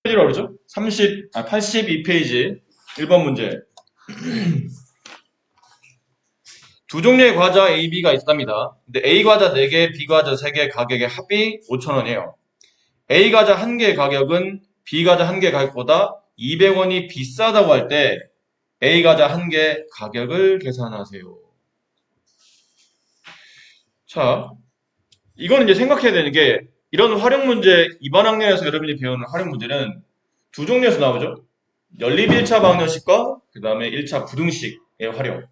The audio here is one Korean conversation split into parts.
페이지라고 그러죠? 82페이지 1번 문제. 두 종류의 과자 A, B가 있답니다. 근데 A 과자 4개, B 과자 3개 가격의 합이 5,000원이에요. A 과자 1개의 가격은 B 과자 1개 가격보다 200원이 비싸다고 할 때 A 과자 1개 가격을 계산하세요. 자, 이거는 이제 생각해야 되는 게 이런 활용 문제, 이번 학년에서 여러분이 배우는 활용 문제는 두 종류에서 나오죠. 연립 1차 방정식과 그 다음에 1차 부등식의 활용.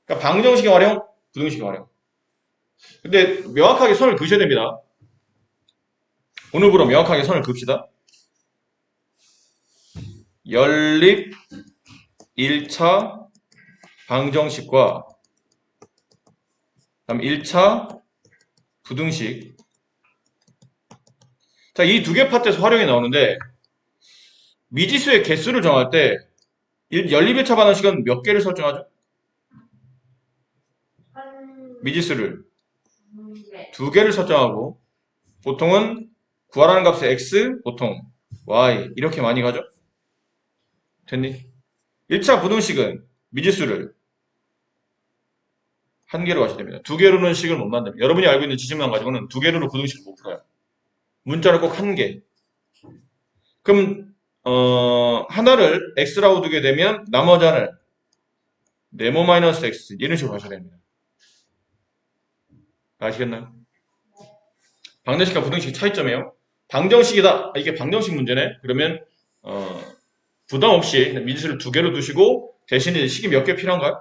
그러니까 방정식의 활용, 부등식의 활용. 근데 명확하게 선을 그으셔야 됩니다. 오늘부로 명확하게 선을 그읍시다. 연립 1차 방정식과 그다음 1차 부등식. 자, 이 두 개 파트에서 활용이 나오는데 미지수의 개수를 정할 때 연립 1차 방정식은 몇 개를 설정하죠? 미지수를 두 개를 설정하고 보통은 구하라는 값의 x, 보통 y 이렇게 많이 가죠? 됐니? 1차 부등식은 미지수를 한 개로 하셔야 됩니다. 두 개로는 식을 못 만듭니다. 여러분이 알고 있는 지식만 가지고는 두 개로는 부등식을 못 풀어요. 문자를 꼭 한 개. 그럼 하나를 x라고 두게 되면 나머지 하나를 네모 마이너스 x 이런 식으로 하셔야 됩니다. 아시겠나요? 방정식과 부등식 차이점이에요. 방정식이다. 이게 방정식 문제네. 그러면 부담 없이 미지수를 두 개로 두시고 대신에 식이 몇 개 필요한가요?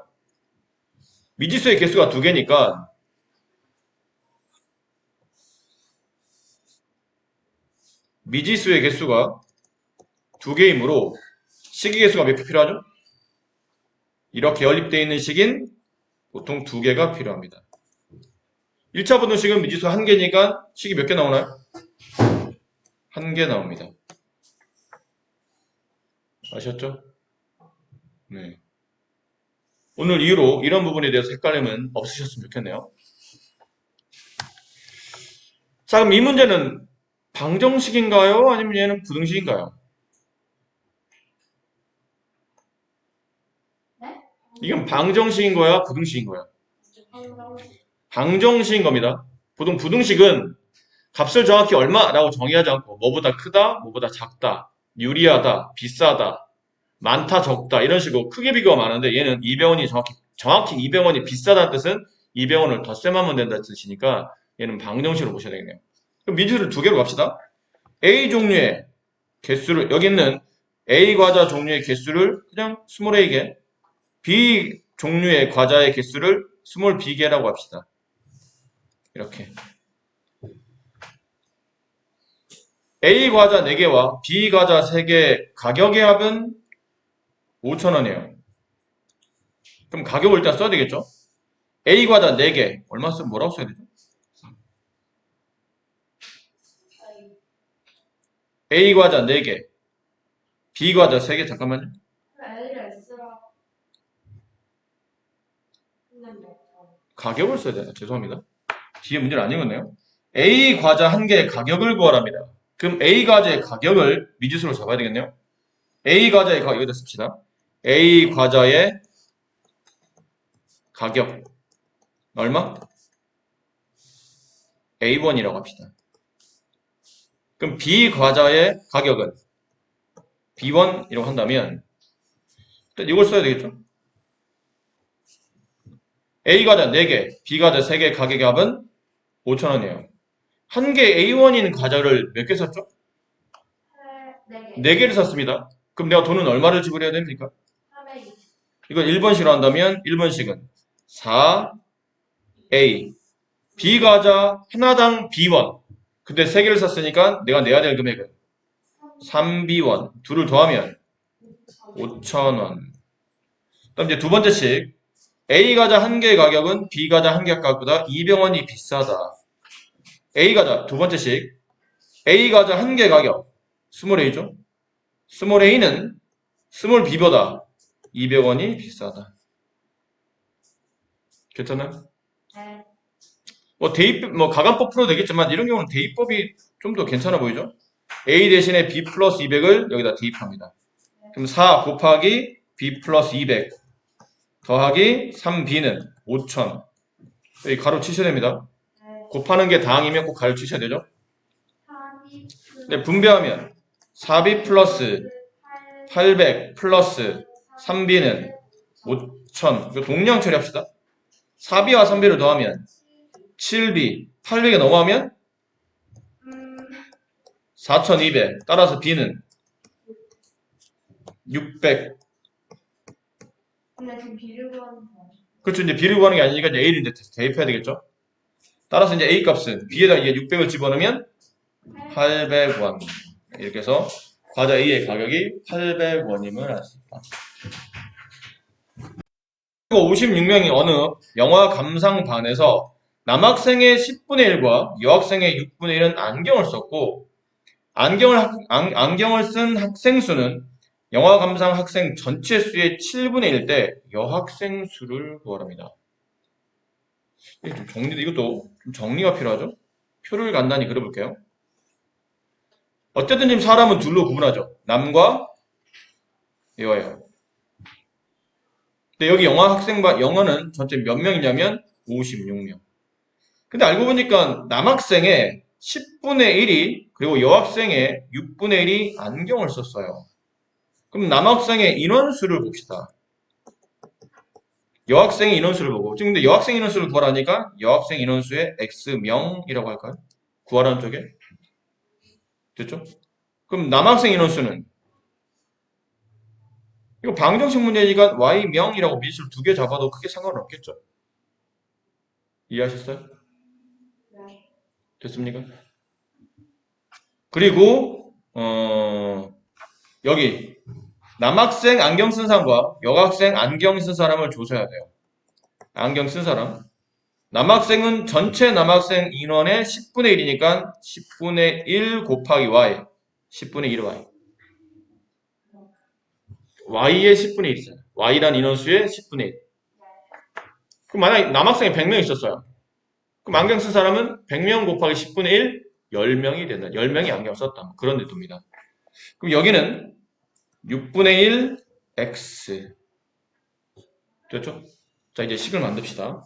미지수의 개수가 두 개니까 미지수의 개수가 두 개이므로 식의 개수가 몇 개 필요하죠? 이렇게 연립되어 있는 식인 보통 두 개가 필요합니다. 1차 부등식은 미지수 한 개니까 식이 몇 개 나오나요? 한 개 나옵니다. 아셨죠? 네. 오늘 이후로 이런 부분에 대해서 헷갈림은 없으셨으면 좋겠네요. 자, 그럼 이 문제는 방정식인가요? 아니면 얘는 부등식인가요? 네? 이건 방정식인 거야? 부등식인 거야? 방정식인 겁니다. 보통 부등식은 값을 정확히 얼마라고 정의하지 않고 뭐보다 크다, 뭐보다 작다, 유리하다, 비싸다, 많다, 적다 이런 식으로 크게 비교가 많은데 얘는 200원이 정확히 200원이 비싸다는 뜻은 200원을 덧셈하면 된다는 뜻이니까 얘는 방정식으로 보셔야 되겠네요. 그럼 미지수를 두 개로 갑시다. A 종류의 개수를 여기 있는 A 과자 종류의 개수를 그냥 스몰 a개, B 종류의 과자의 개수를 스몰 b개라고 합시다. 이렇게 A 과자 4개와 B 과자 3개 가격의 합은 5,000원이에요. 그럼 가격을 일단 써야 되겠죠? A 과자 4개 얼마 쓰면 뭐라고 써야 되죠? A 과자 4개 B 과자 3개 잠깐만요. 가격을 써야 되나? 죄송합니다. 뒤에 문제를 안 읽었네요. A 과자 1개의 가격을 구하랍니다. 그럼 A 과자의 가격을 미지수로 잡아야 되겠네요. A 과자의 가격 여기다 씁시다. A 과자의 가격 얼마? A1이라고 합시다. 그럼 B 과자의 가격은 B1이라고 한다면 일단 이걸 써야 되겠죠. A 과자 4개, B 과자 3개 가격의 합은 5,000원이에요. 한 개 A1인 과자를 몇 개 샀죠? 4개를 샀습니다. 그럼 내가 돈은 얼마를 지불해야 됩니까? 이건 1번식으로 한다면 1번식은 4A B 과자 하나당 B1 근데 3개를 샀으니까 내가 내야 될 금액은 3B1 둘을 더하면 5,000원. 그다음 이제 두 번째씩 A 과자 한 개의 가격은 B 과자 한 개 가격보다 200원이 비싸다. A 과자 두 번째씩 A 과자 한 개 가격 스몰 A죠. 스몰 A는 스몰 B보다 200원이 비싸다. 괜찮아요? 뭐 대입 가간법 풀어도 되겠지만 이런 경우는 대입법이 좀 더 괜찮아 보이죠? A 대신에 B 플러스 200을 여기다 대입합니다. 그럼 4 곱하기 B 플러스 200 더하기 3B는 5000. 여기 가로 치셔야 됩니다. 곱하는 게 다항이면 꼭 가로 치셔야 되죠. 네, 분배하면 4B 플러스 800 플러스 3B는 5000. 이거 동량 처리합시다. 4B와 3B를 더하면 7B, 800에 넘어가면 4200. 따라서 B는 600. 근데 지금 비를 구하는 거. 그렇죠. 이제 B를 구하는 게 아니니까 이제 A를 이제 대입해야 되겠죠. 따라서 이제 A 값은 B에다 이제 600을 집어넣으면 800원. 이렇게 해서 과자 A의 가격이 800원임을 알 수 있다. 그리고 56명이 어느 영화 감상반에서 남학생의 10분의 1과 여학생의 6분의 1은 안경을 썼고 안경을 쓴 학생 수는 영화 감상 학생 전체 수의 7분의 1 때 여학생 수를 구하랍니다. 이것도 좀 정리가 필요하죠? 표를 간단히 그려볼게요. 어쨌든 지금 사람은 둘로 구분하죠. 남과 여예요. 근데 여기 영어 학생반, 영어는 전체 몇 명이냐면 56명. 근데 알고 보니까 남학생의 10분의 1이, 그리고 여학생의 6분의 1이 안경을 썼어요. 그럼 남학생의 인원수를 봅시다. 여학생의 인원수를 보고. 지금 근데 여학생 인원수를 구하라니까 여학생 인원수의 X명이라고 할까요? 구하라는 쪽에. 됐죠? 그럼 남학생 인원수는 이거 방정식 문제니까 Y명이라고 미수를 2개 잡아도 크게 상관은 없겠죠? 이해하셨어요? 네. 됐습니까? 그리고 여기 남학생 안경 쓴 사람과 여학생 안경 쓴 사람을 조사해야 돼요. 안경 쓴 사람. 남학생은 전체 남학생 인원의 10분의 1이니까 10분의 1 곱하기 Y. 10분의 1 Y. Y의 10분의 1이잖아요. Y란 인원수의 10분의 1. 그럼 만약에 남학생이 100명 있었어요. 그럼 안경 쓴 사람은 100명 곱하기 10분의 1, 10명이 된다. 10명이 안경을 썼다. 그런 뜻입니다. 그럼 여기는 6분의 1 X. 됐죠? 자, 이제 식을 만듭시다.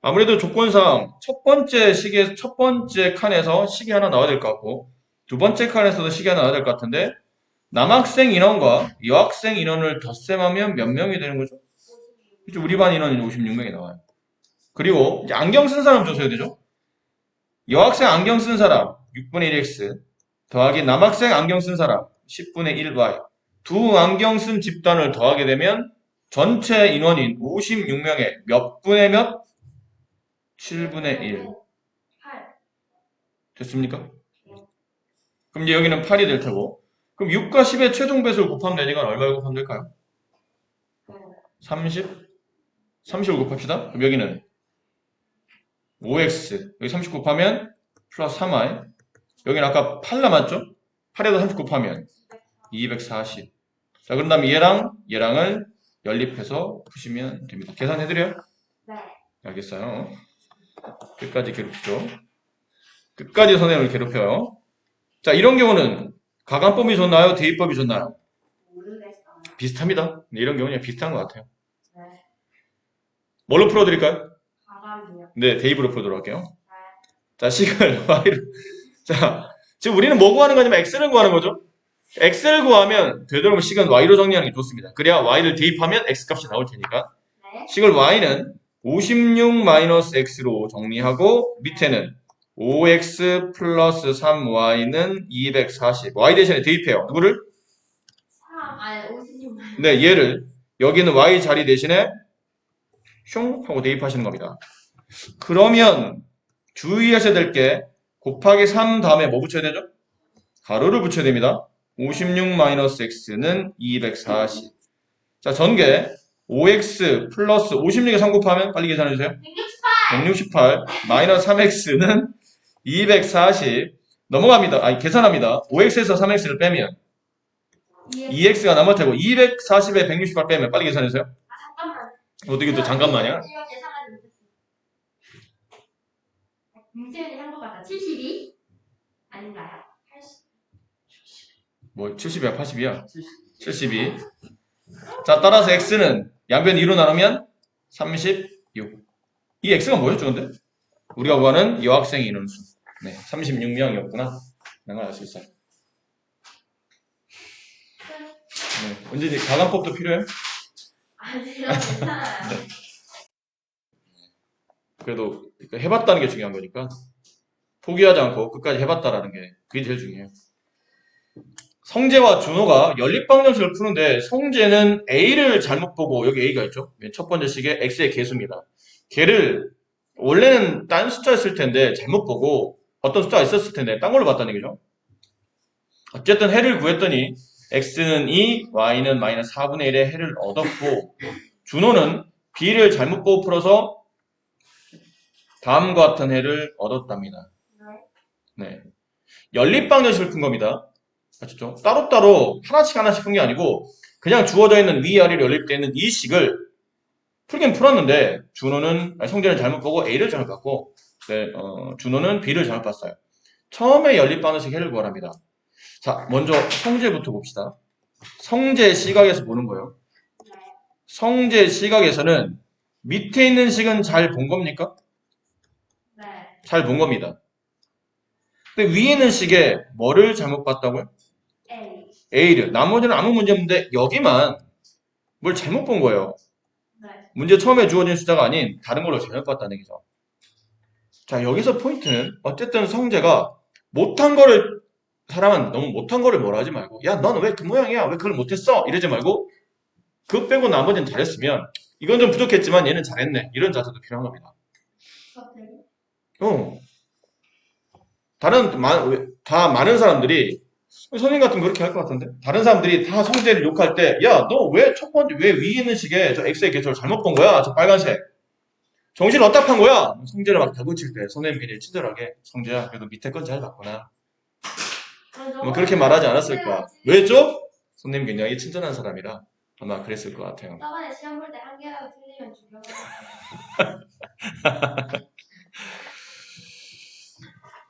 아무래도 조건상 첫 번째 칸에서 식이 하나 나와야 될 것 같고, 두 번째 칸에서도 식이 하나 나와야 될 것 같은데, 남학생 인원과 여학생 인원을 덧셈하면 몇 명이 되는 거죠? 그렇죠? 우리 반 인원이 56명이 나와요. 그리고 이제 안경 쓴 사람 조사해야 되죠? 여학생 안경 쓴 사람 6분의 1x 더하기 남학생 안경 쓴 사람 10분의 1y. 두 안경 쓴 집단을 더하게 되면 전체 인원인 56명의 몇 분의 몇? 7분의 1. 8. 됐습니까? 그럼 이제 여기는 8이 될 테고. 그럼 6과 10의 최종 배수를 곱하면 되니까 얼마를 곱하면 될까요? 30? 30을 곱합시다. 그럼 여기는 5x. 여기 30 곱하면 플러스 3y. 여기는 아까 8 남았죠? 8에다 30 곱하면 240. 자, 그런 다음에 얘랑을 연립해서 푸시면 됩니다. 계산해드려요? 네. 알겠어요. 끝까지 괴롭히죠. 끝까지 선생님을 괴롭혀요. 자, 이런 경우는 가간법이 좋나요? 대입법이 좋나요? 모르겠어요. 비슷합니다. 이런 경우는 비슷한 것 같아요. 네. 뭘로 풀어드릴까요? 가감이요. 네, 대입으로 풀도록 할게요. 자, 식을 y로. 자, 지금 우리는 뭐 구하는 거냐면 x를 구하는 거죠. x를 구하면 되도록이면 식은 y로 정리하는 게 좋습니다. 그래야 y를 대입하면 x값이 나올 테니까. 네. 식을 y는 56-x로 정리하고 밑에는 5x 플러스 3y는 240. y 대신에 대입해요. 누구를? 3. 아니 56만. 네, 얘를 여기는 y 자리 대신에 슝 하고 대입하시는 겁니다. 그러면 주의하셔야 될 게 곱하기 3 다음에 뭐 붙여야 되죠? 가로를 붙여야 됩니다. 56-x는 240. 자, 전개 5x 플러스 56에 3 곱하면 빨리 계산해주세요. 168 마이너스 3x는 240. 넘어갑니다. 아니, 계산합니다. 5x에서 3x를 빼면 2x가 남을 테고 240에 168 빼면 빨리 계산해주세요. 아 잠깐만. 어떻게 또 잠깐만요. 이거 계산하지 못했어. 문재인이 한 것 같다. 72? 아닌가요? 80. 뭐 70이야, 80이야? 72. 자, 따라서 x는 양변 2로 나누면 36. 이 x가 뭐였죠, 근데? 우리가 구하는 여학생 인원수. 네, 36명이었구나. 내가 알 수 있어요. 네, 언제든지 가관법도 필요해? 아니요, 괜찮아요. 네. 그래도 해봤다는 게 중요한 거니까 포기하지 않고 끝까지 해봤다라는 게 그게 제일 중요해요. 성재와 준호가 연립방정식을 푸는데 성재는 A를 잘못 보고 여기 A가 있죠. 첫 번째 식에 X의 개수입니다. 걔를 원래는 딴 숫자였을 텐데 잘못 보고 어떤 숫자가 있었을 텐데 딴 걸로 봤다는 얘기죠. 어쨌든 해를 구했더니 X는 2, Y는 마이너스 4분의 1의 해를 얻었고 준호는 B를 잘못 보고 풀어서 다음과 같은 해를 얻었답니다. 네. 연립방정식을 푼 겁니다. 아시죠? 따로따로 하나씩 푼 게 아니고 그냥 주어져 있는 위아래로 연립되어 있는 이 식을 풀긴 풀었는데 성재는 잘못 보고 A를 잘못 봤고 네, 준호는 B를 잘못 봤어요. 처음에 연립방정식 해를 구하랍니다. 자, 먼저 성재부터 봅시다. 성재 시각에서 보는 거예요. 성재 시각에서는 밑에 있는 식은 잘 본 겁니까? 네. 잘 본 겁니다. 근데 위에 있는 식에 뭐를 잘못 봤다고요? A. A를. 나머지는 아무 문제 없는데 여기만 뭘 잘못 본 거예요. 네. 문제 처음에 주어진 숫자가 아닌 다른 걸로 잘못 봤다는 얘기죠. 자, 여기서 포인트는 어쨌든 성재가 못한 거를 사람은 너무 못한 거를 뭐라 하지 말고 야, 너는 왜 그 모양이야? 왜 그걸 못했어? 이러지 말고 그거 빼고 나머지는 잘했으면 이건 좀 부족했지만 얘는 잘했네. 이런 자세도 필요한 겁니다. 갑자기? 다 많은 사람들이 선생님 같은 거 그렇게 할 것 같은데 다른 사람들이 다 성재를 욕할 때 야, 너 왜 첫 번째 왜 위에 있는 식에 저 X의 개수를 잘못 본 거야? 저 빨간색 정신을 어디다 판 거야? 성재를 막 다그칠 때 선생님이 친절하게 성재야 그래도 밑에 건 잘 봤구나 뭐 그렇게 말하지 않았을 거야. 왜죠? 선생님 굉장히 친절한 사람이라 아마 그랬을 것 같아요. 저번에 시험 볼 때 한 개라도 틀리면 죽여버렸어요.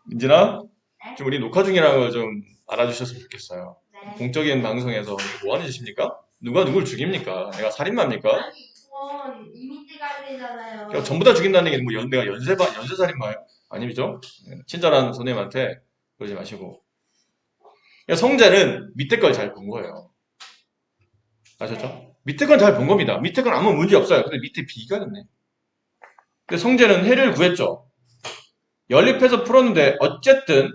민진아, 네? 좀 우리 녹화 중이라는 걸 좀 알아주셨으면 좋겠어요. 네. 공적인 방송에서 뭐 하는 짓입니까? 누가 누굴 죽입니까? 내가 살인마입니까? 아니, 이건 이미지 관리잖아요. 그러니까 전부 다 죽인다는 얘기는 뭐 내가 연쇄살인마예요? 아니죠? 친절한 선생님한테 그러지 마시고. 그러니까 성재는 밑에 걸 잘 본 거예요. 아셨죠? 네. 밑에 건 잘 본 겁니다. 밑에 건 아무 문제 없어요. 근데 밑에 B가 있네. 근데 성재는 해를 구했죠. 연립해서 풀었는데 어쨌든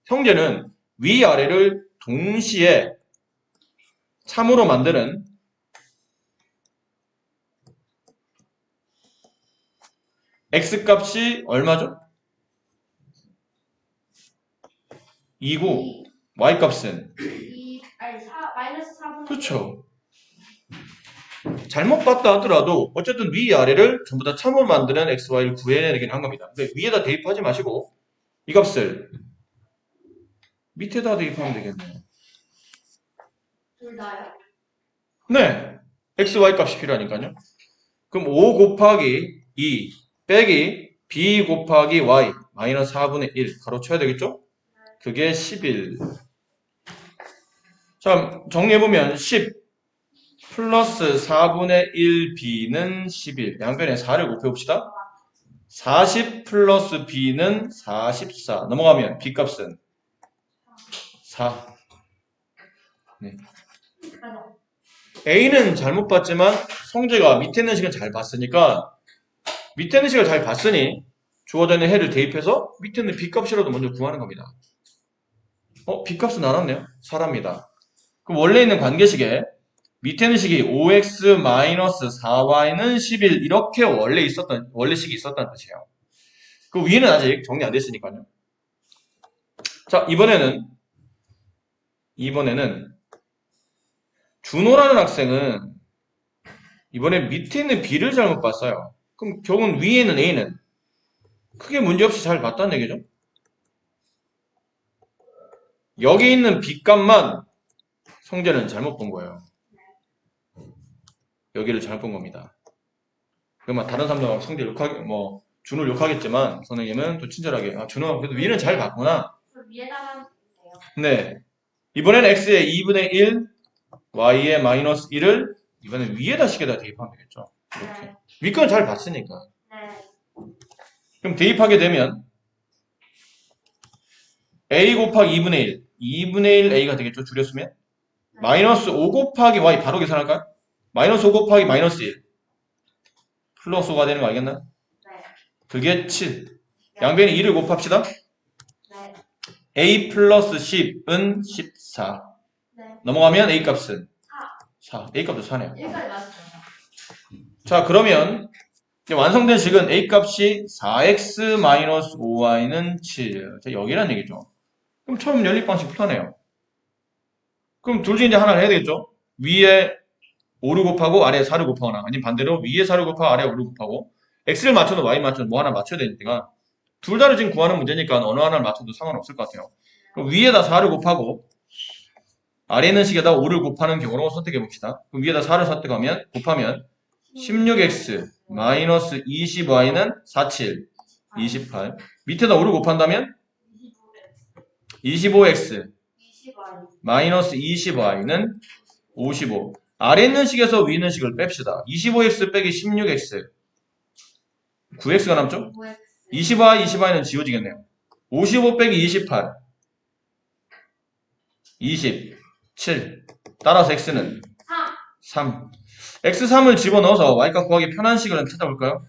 성재는 위아래를 동시에 참으로 만드는 x값이 얼마죠? 2고 y값은 마이너스 4분의 그렇죠. 잘못 봤다 하더라도 어쨌든 위아래를 전부 다 참으로 만드는 x, y를 구해내긴 한 겁니다. 근데 위에다 대입하지 마시고 이 값을 밑에다 대입하면 되겠네요. 둘 다요? 네. x, y 값이 필요하니까요. 그럼 5 곱하기 2 빼기 b 곱하기 y 마이너스 4분의 1 가로 쳐야 되겠죠? 그게 11. 자, 정리해보면 10 플러스 4분의 1b는 11. 양변에 4를 곱해봅시다. 40 플러스 b는 44. 넘어가면 b값은 4. 네. 맞아. A는 잘못 봤지만 성재가 밑에 있는 식은 잘 봤으니까 밑에 있는 식을 잘 봤으니 주어져 있는 해를 대입해서 밑에 있는 b값이라도 먼저 구하는 겁니다. b값은 나눴네요. 4랍니다. 그럼 원래 있는 관계식에 밑에 있는 식이 5x-4y는 11 이렇게 원래 식이 있었다는 뜻이에요. 그 위는 아직 정리 안 됐으니까요. 자, 이번에는 준호라는 학생은 이번에 밑에 있는 b를 잘못 봤어요. 그럼 결국은 위에 있는 a는 크게 문제없이 잘 봤다는 얘기죠. 여기 있는 b값만 성재는 잘못 본 거예요. 여기를 잘못 본 겁니다. 그러면 다른 사람들 성재 준호를 욕하겠지만 선생님은 또 친절하게 준호 그래도 위는 잘 봤구나. 그럼 위에다가 주세요. 네. 이번엔 x의 2분의 1, y의 마이너스 1을 이번엔 위에다 식에다 대입하면 되겠죠. 이렇게. 네. 윗건 잘 봤으니까. 네. 그럼 대입하게 되면 a 곱하기 2분의 1, 2분의 1 a가 되겠죠. 줄였으면. 마이너스 5 곱하기 y 바로 계산할까요? 마이너스 5 곱하기 마이너스 1. 플러스 5가 되는 거 알겠나요? 네. 그게 7. 양변에 2를 곱합시다. 네. a 플러스 10은 14. 네. 넘어가면 a 값은 4. a 값도 4네요. 여기까지 맞았어요. 자, 그러면 이제 완성된 식은 a 값이 4x-5y는 7. 자, 여기란 얘기죠. 그럼 처음 연립방식 편해요. 그럼 둘 중에 이제 하나를 해야 되겠죠? 위에 5를 곱하고 아래에 4를 곱하거나 아니면 반대로 위에 4를 곱하고 아래에 5를 곱하고 x를 맞춰도 y 맞춰도 뭐 하나 맞춰야 되니까 둘 다를 지금 구하는 문제니까 어느 하나를 맞춰도 상관없을 것 같아요. 그럼 위에다 4를 곱하고 아래 있는 식에다 5를 곱하는 경우로 선택해 봅시다. 그럼 위에다 4를 선택하면 곱하면 16x 마이너스 20y는 47, 28. 밑에다 5를 곱한다면 25x 20y. 마이너스 20y는 55. 아래 있는 식에서 위 있는 식을 뺍시다. 25x 빼기 16x 9x가 남죠? 5x. 20y, 20y는 지워지겠네요. 55 빼기 28 27. 따라서 x는 3. x3을 집어넣어서 y값 구하기 편한 식을 찾아볼까요?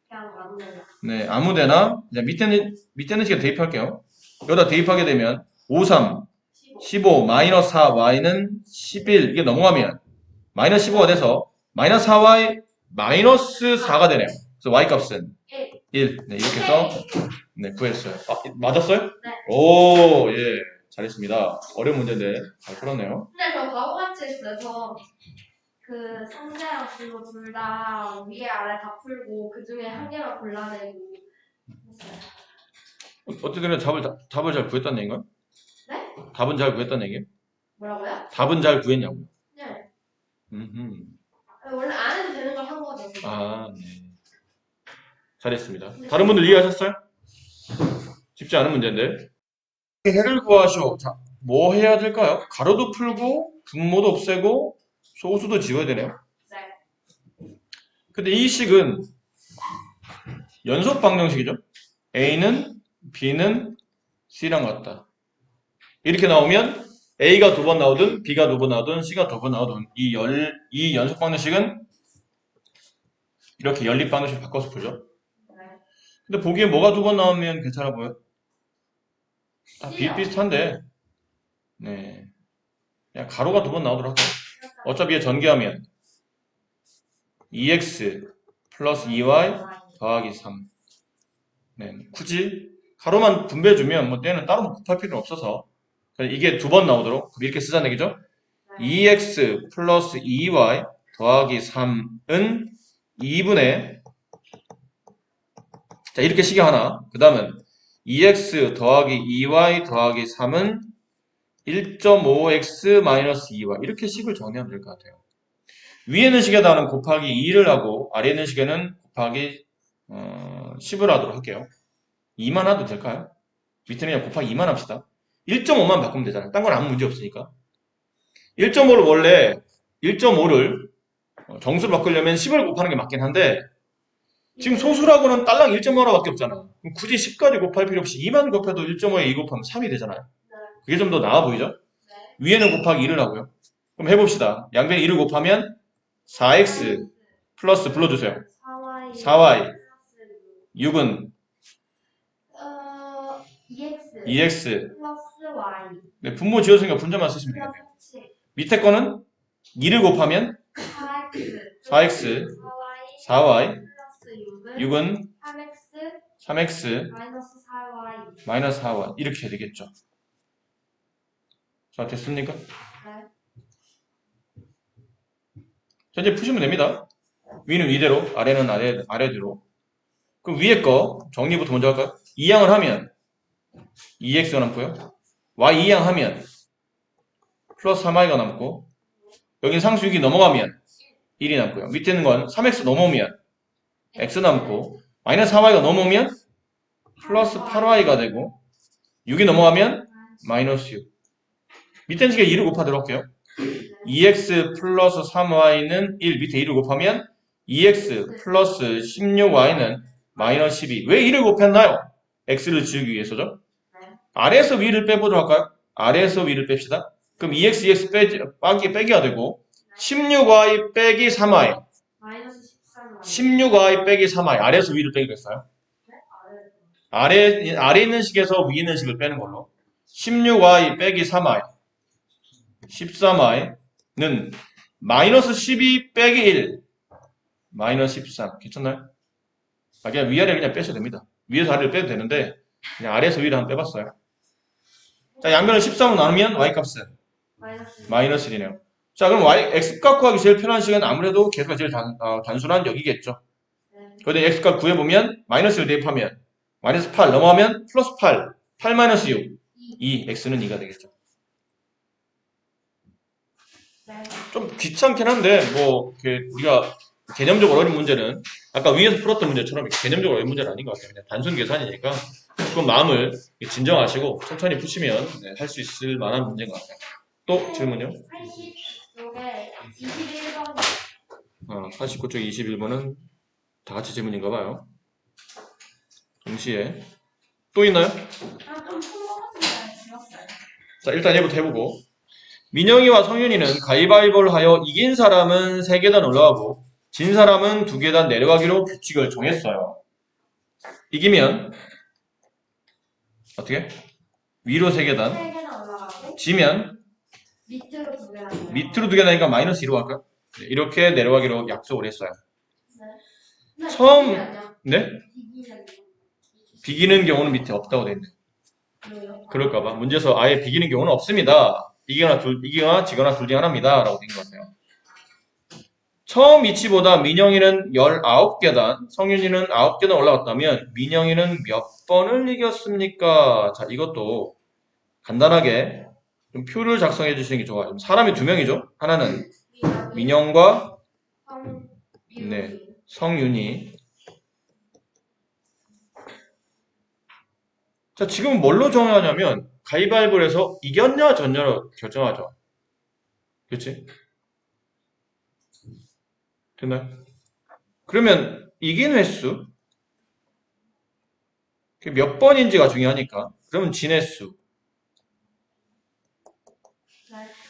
그냥 맞네요. 네, 아무데나 이제 밑에는 식에 대입할게요. 여기다 대입하게 되면 5, 3, 15. 15, 마이너스 4, y는 11 이게 넘어가면 마이너스 15가 돼서 마이너스 4y 마이너스 4가 되네요. 그래서 y 값은 1. 네, 이렇게 해서 네, 구했어요. 아, 맞았어요? 네. 오, 예. 잘했습니다. 어려운 문제인데 잘 풀었네요. 근데 저 바보같이 했어요. 저 그 상자랑 분모 둘 다 위에 아래 다 풀고 그 중에 한 개만 골라내고 했어요. 어쨌든 답을 잘 구했다는 얘기인가요? 네? 답은 잘 구했다는 얘기예요? 뭐라고요? 답은 잘 구했냐고요? 네. 음흠. 원래 안 해도 되는 걸 한 거죠. 아, 네. 잘했습니다. 다른 분들 이해하셨어요? 쉽지 않은 문제인데. 해를 구하시오. 자, 뭐 해야 될까요? 가로도 풀고, 분모도 없애고, 소수도 지워야 되네요. 네. 근데 이 식은 연속 방정식이죠? A는 B는 C랑 같다. 이렇게 나오면 A가 두 번 나오든 B가 두 번 나오든 C가 두 번 나오든 이 연속 방정식은 이렇게 연립 방정식 바꿔서 풀죠. 네. 근데 보기에 뭐가 두 번 나오면 괜찮아 보여? 다 C요. 비슷비슷한데 네. 그냥 가로가 두 번 나오도록 할게요. 어차피 얘 전개하면 2x 플러스 2y 더하기 3. 네. 굳이 가로만 분배해주면 뭐 얘는 따로 곱할 필요는 없어서 그냥 이게 두 번 나오도록 이렇게 쓰자는 얘기죠. 2x 플러스 2y 더하기 3은 2분의 자 이렇게 식이 하나 그 다음은 2x 더하기 2y 더하기 3은 1.5x 마이너스 2y 이렇게 식을 정리하면 될 것 같아요. 위에 있는 식에다는 곱하기 2를 하고 아래 있는 식에는 곱하기 10을 하도록 할게요. 2만 해도 될까요? 밑에는 그냥 곱하기 2만 합시다. 1.5만 바꾸면 되잖아요. 딴 건 아무 문제 없으니까. 1.5를 원래 1.5를 정수로 바꾸려면 10을 곱하는 게 맞긴 한데 지금 소수라고는 딸랑 1.5밖에 없잖아. 그럼 굳이 10까지 곱할 필요 없이 2만 곱해도 1.5에 2 곱하면 3이 되잖아요. 그게 좀 더 나아 보이죠? 위에는 곱하기 2를 하고요. 그럼 해봅시다. 양변에 2를 곱하면 4x 플러스 불러주세요. 4y 6은 2x 2x 플러스 y 네, 분모 지어주니까 분자만 쓰시면 되겠네요. 플러스 밑에 거는 2를 곱하면 4x 4x 4y 4y 플러스 6은 3x 3x 마이너스 4y 마이너스 4y 이렇게 해야 되겠죠. 자 됐습니까? 네. 자 이제 푸시면 됩니다. 위는 위대로 아래는 아래대로 그럼 위에 거 정리부터 먼저 할까요? 2양을 하면 2x가 남고요. y 2양 하면 플러스 3y가 남고 여긴 상수 6이 넘어가면 1이 남고요. 밑에 있는 건 3x 넘어오면 x 남고 마이너스 4y가 넘어오면 플러스 8y가 되고 6이 넘어가면 마이너스 6 밑에 식에 2를 곱하도록 할게요. 2x 플러스 3y는 1, 밑에 2를 곱하면 2x 플러스 16y는 마이너스 12. 왜 2를 곱했나요? x를 지우기 위해서죠. 아래에서 위를 빼보도록 할까요? 아래에서 위를 뺍시다. 그럼 2x, 2x 빼기가 되고 16y 빼기 3y 마이너스 13. 16y 빼기 3y 아래에서 위를 빼기로 했어요. 아래 있는 식에서 위에 있는 식을 빼는 걸로 16y 빼기 3y 13y는 마이너스 12 빼기 1 마이너스 13 괜찮나요? 그냥 위아래 그냥 빼셔도 됩니다. 위에서 아래를 빼도 되는데 그냥 아래에서 위를 한번 빼봤어요. 자, 양변을 13으로 나누면 y값은 마이너스 1이네요. 자, 그럼 x값 구하기 제일 편한 식은 아무래도 계수가 제일 단순한 여기겠죠. 그런데 x값 구해보면 마이너스를 대입하면 마이너스 8 넘어가면 플러스 8 8 마이너스 6 2 x는 2가 되겠죠. 좀 귀찮긴 한데 뭐 우리가 개념적으로 어려운 문제는 아까 위에서 풀었던 문제처럼 개념적으로 어려운 문제는 아닌 것 같아요. 그냥 단순 계산이니까 조금 마음을 진정하시고 천천히 푸시면 할 수 있을 만한 문제인 것 같아요. 또 질문요? 89쪽에 21번 89쪽 21번은 다 같이 질문인가 봐요. 동시에 또 있나요? 좀푼것 같은데 지웠어요. 자, 일단 얘부터 해보고 민영이와 성윤이는 가위바위보를 하여 이긴 사람은 3계단 올라가고 진 사람은 2계단 내려가기로 규칙을 정했어요. 이기면 어떻게? 위로 3계단 3개나 올라가고 지면 밑으로 2개나 밑으로 2계단이니까 마이너스 2로 갈까요? 네, 이렇게 내려가기로 약속을 했어요. 네. 처음 비기면요? 네? 비기면요? 비기는 경우는 밑에 없다고 돼 있네. 왜요? 그럴까봐 문제에서 아예 비기는 경우는 없습니다. 이기거나 지거나 둘 중 하나입니다. 라고 된 것 같아요. 처음 위치보다 민영이는 19계단, 성윤이는 9계단 올라갔다면 민영이는 몇 번을 이겼습니까? 자, 이것도 간단하게 좀 표를 작성해 주시는 게 좋아요. 사람이 2명이죠. 하나는 민영과 네, 성윤이. 자, 지금 뭘로 정하냐면 가위바위보를 해서 이겼냐 졌냐로 결정하죠. 그렇지? 됐나요? 그러면 이긴 횟수 그게 몇 번인지가 중요하니까 그러면 진 횟수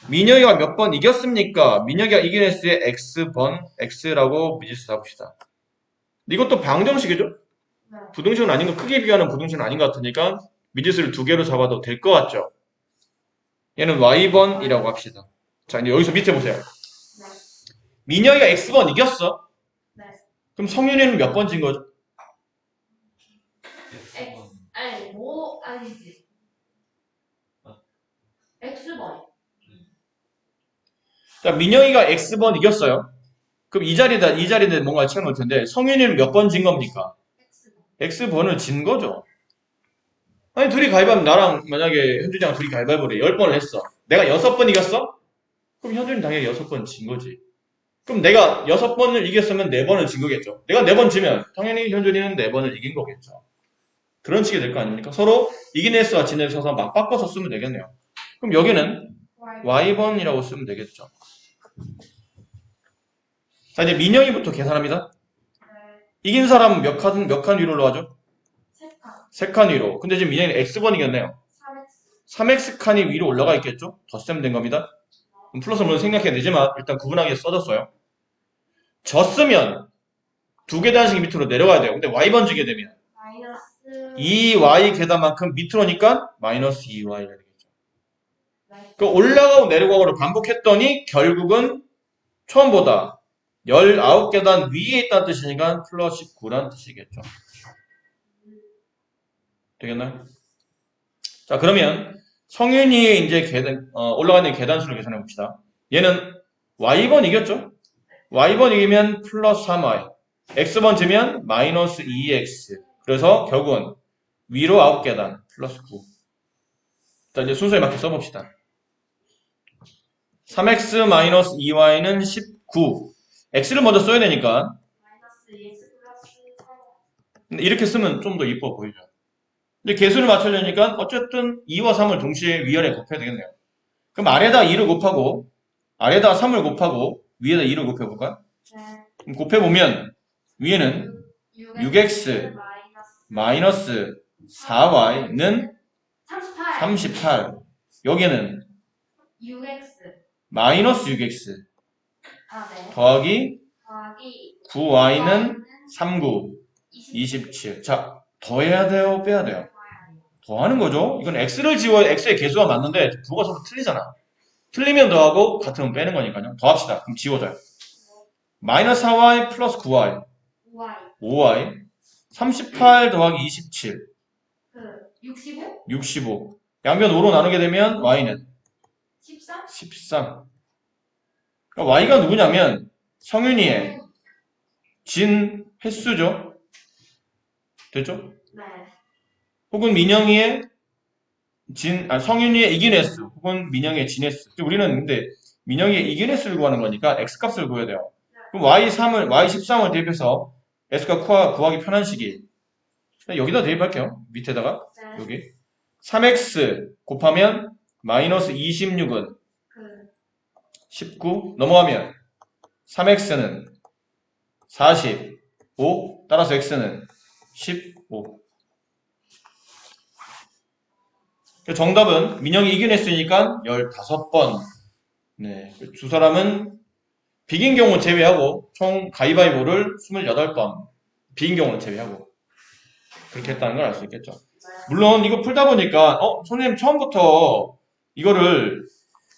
민혁이가 몇 번 이겼습니까? 민혁이가 이긴 횟수의 x번 x라고 미지수 잡읍시다. 이것도 방정식이죠? 부등식은 아닌 거 크게 비교하는 부등식은 아닌 것 같으니까 미지수를 2개로 잡아도 될 것 같죠? 얘는 y번이라고 합시다. 자, 이제 여기서 밑에 보세요. 민혁이가 x번 이겼어? 네. 그럼 성윤이는 몇 번 진 거죠? 아니 뭐 아니지. X번. 자, 민영이가 x번 이겼어요. 그럼 이 자리에 뭔가 채워놓을 텐데 성윤이는 몇 번 진 겁니까? x번을 진 거죠. 아니 둘이 가위바위보 나랑 만약에 현준이랑 둘이 가위바위보를 10번을 했어. 내가 6번 이겼어? 그럼 현준이 당연히 6번 진 거지. 그럼 내가 6번을 이겼으면 4번을 진 거겠죠. 내가 4번 지면 당연히 현준이는 4번을 이긴 거겠죠. 그런 식이 될 거 아닙니까? 서로 이긴 횟수와 진 횟수 서서 막 바꿔서 쓰면 되겠네요. 그럼 여기는 y번이라고 쓰면 되겠죠. 자, 이제 민영이부터 계산합니다. 이긴 사람은 몇 칸 위로 올라가죠? 3칸 위로. 근데 지금 민영이는 x번 이겼네요. 3x칸이 위로 올라가 있겠죠? 덧셈 된 겁니다. 그럼 플러스 물론 생략해야 되지만 일단 구분하기 위해서 써줬어요. 졌으면 2계단씩 밑으로 내려가야 돼요. 근데 y번 지게 되면 마이너스 2y 계단만큼 밑으로 오니까 마이너스 2y가 되겠죠. 그 올라가고 내려가고를 반복했더니 결국은 처음보다 19계단 위에 있다는 뜻이니까 플러스 9라는 뜻이겠죠. 되겠나요? 자, 그러면 성윤이의 이제 올라가는 계단수를 계산해 봅시다. 얘는 y번 이겼죠? y번 이기면 플러스 3y. x번 지면 마이너스 2x. 그래서 결국은 위로 9계단 플러스 9. 자, 이제 순서에 맞게 써봅시다. 3x 마이너스 2y는 19. x를 먼저 써야 되니까 마이너스 2x 플러스 3. 이렇게 쓰면 좀 더 이뻐 보이죠. 근데 개수를 맞추려니까 어쨌든 2와 3을 동시에 위아래 곱해야 되겠네요. 그럼 아래다 2를 곱하고 아래다 3을 곱하고 위에다 2를 곱해볼까? 네. 그럼 곱해보면 위에는 6x 마이너스 4y는 38. 38. 여기는 6x. 마이너스 6x 아, 네. 더하기 더하기 9y는 39, 27. 27. 자, 더해야 돼요? 빼야 돼요? 더하는 거죠. 이건 x를 지워야 x의 개수가 맞는데 부호가 서로 틀리잖아. 틀리면 더하고 같으면 빼는 거니까요. 더합시다. 그럼 지워져요. 마이너스 4y 플러스 9y, 5y. 5y, 38 더하기 27, 65? 65. 양변 5로 나누게 되면 y는 13? 13. 그러니까 y가 누구냐면 성윤이의 진 횟수죠. 됐죠? 네. 혹은 민영이의 성윤이의 이긴 횟수, 혹은 민영이의 진 횟수. 우리는 근데 민영이의 이긴 횟수를 구하는 거니까 x 값을 구해야 돼요. 그럼 y13을 대입해서 x가 구하기 편한 식이 여기다 대입할게요. 밑에다가 네. 여기 3x 곱하면 마이너스 26은 19 넘어가면 3x는 45 따라서 x는 15. 정답은 민영이 이긴 횟수니까 15번. 네, 두 사람은 비긴 경우 제외하고 총 가위바위보를 28번. 비긴 경우는 제외하고 그렇게 했다는 걸 알 수 있겠죠. 물론 이거 풀다 보니까 선생님 처음부터 이거를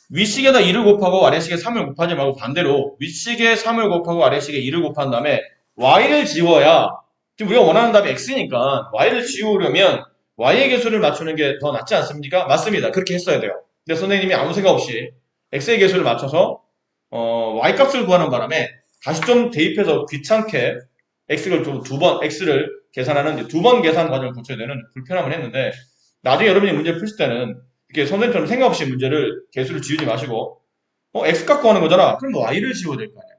윗식에다 2를 곱하고 아래식에 3을 곱하지 말고 반대로 윗식에 3을 곱하고 아래식에 2를 곱한 다음에 y를 지워야 지금 우리가 원하는 답이 x니까 y를 지우려면 y의 개수를 맞추는 게 더 낫지 않습니까? 맞습니다. 그렇게 했어야 돼요. 근데 선생님이 아무 생각 없이 x의 개수를 맞춰서 y 값을 구하는 바람에 다시 좀 대입해서 귀찮게 x를 x를 계산하는 두 번 계산 과정을 거쳐야 되는 불편함을 했는데 나중에 여러분이 문제를 풀 때는 이렇게 선생님처럼 생각 없이 문제를 개수를 지우지 마시고 x 갖고 하는 거잖아. 그럼 y를 지워야 될 거 아니야.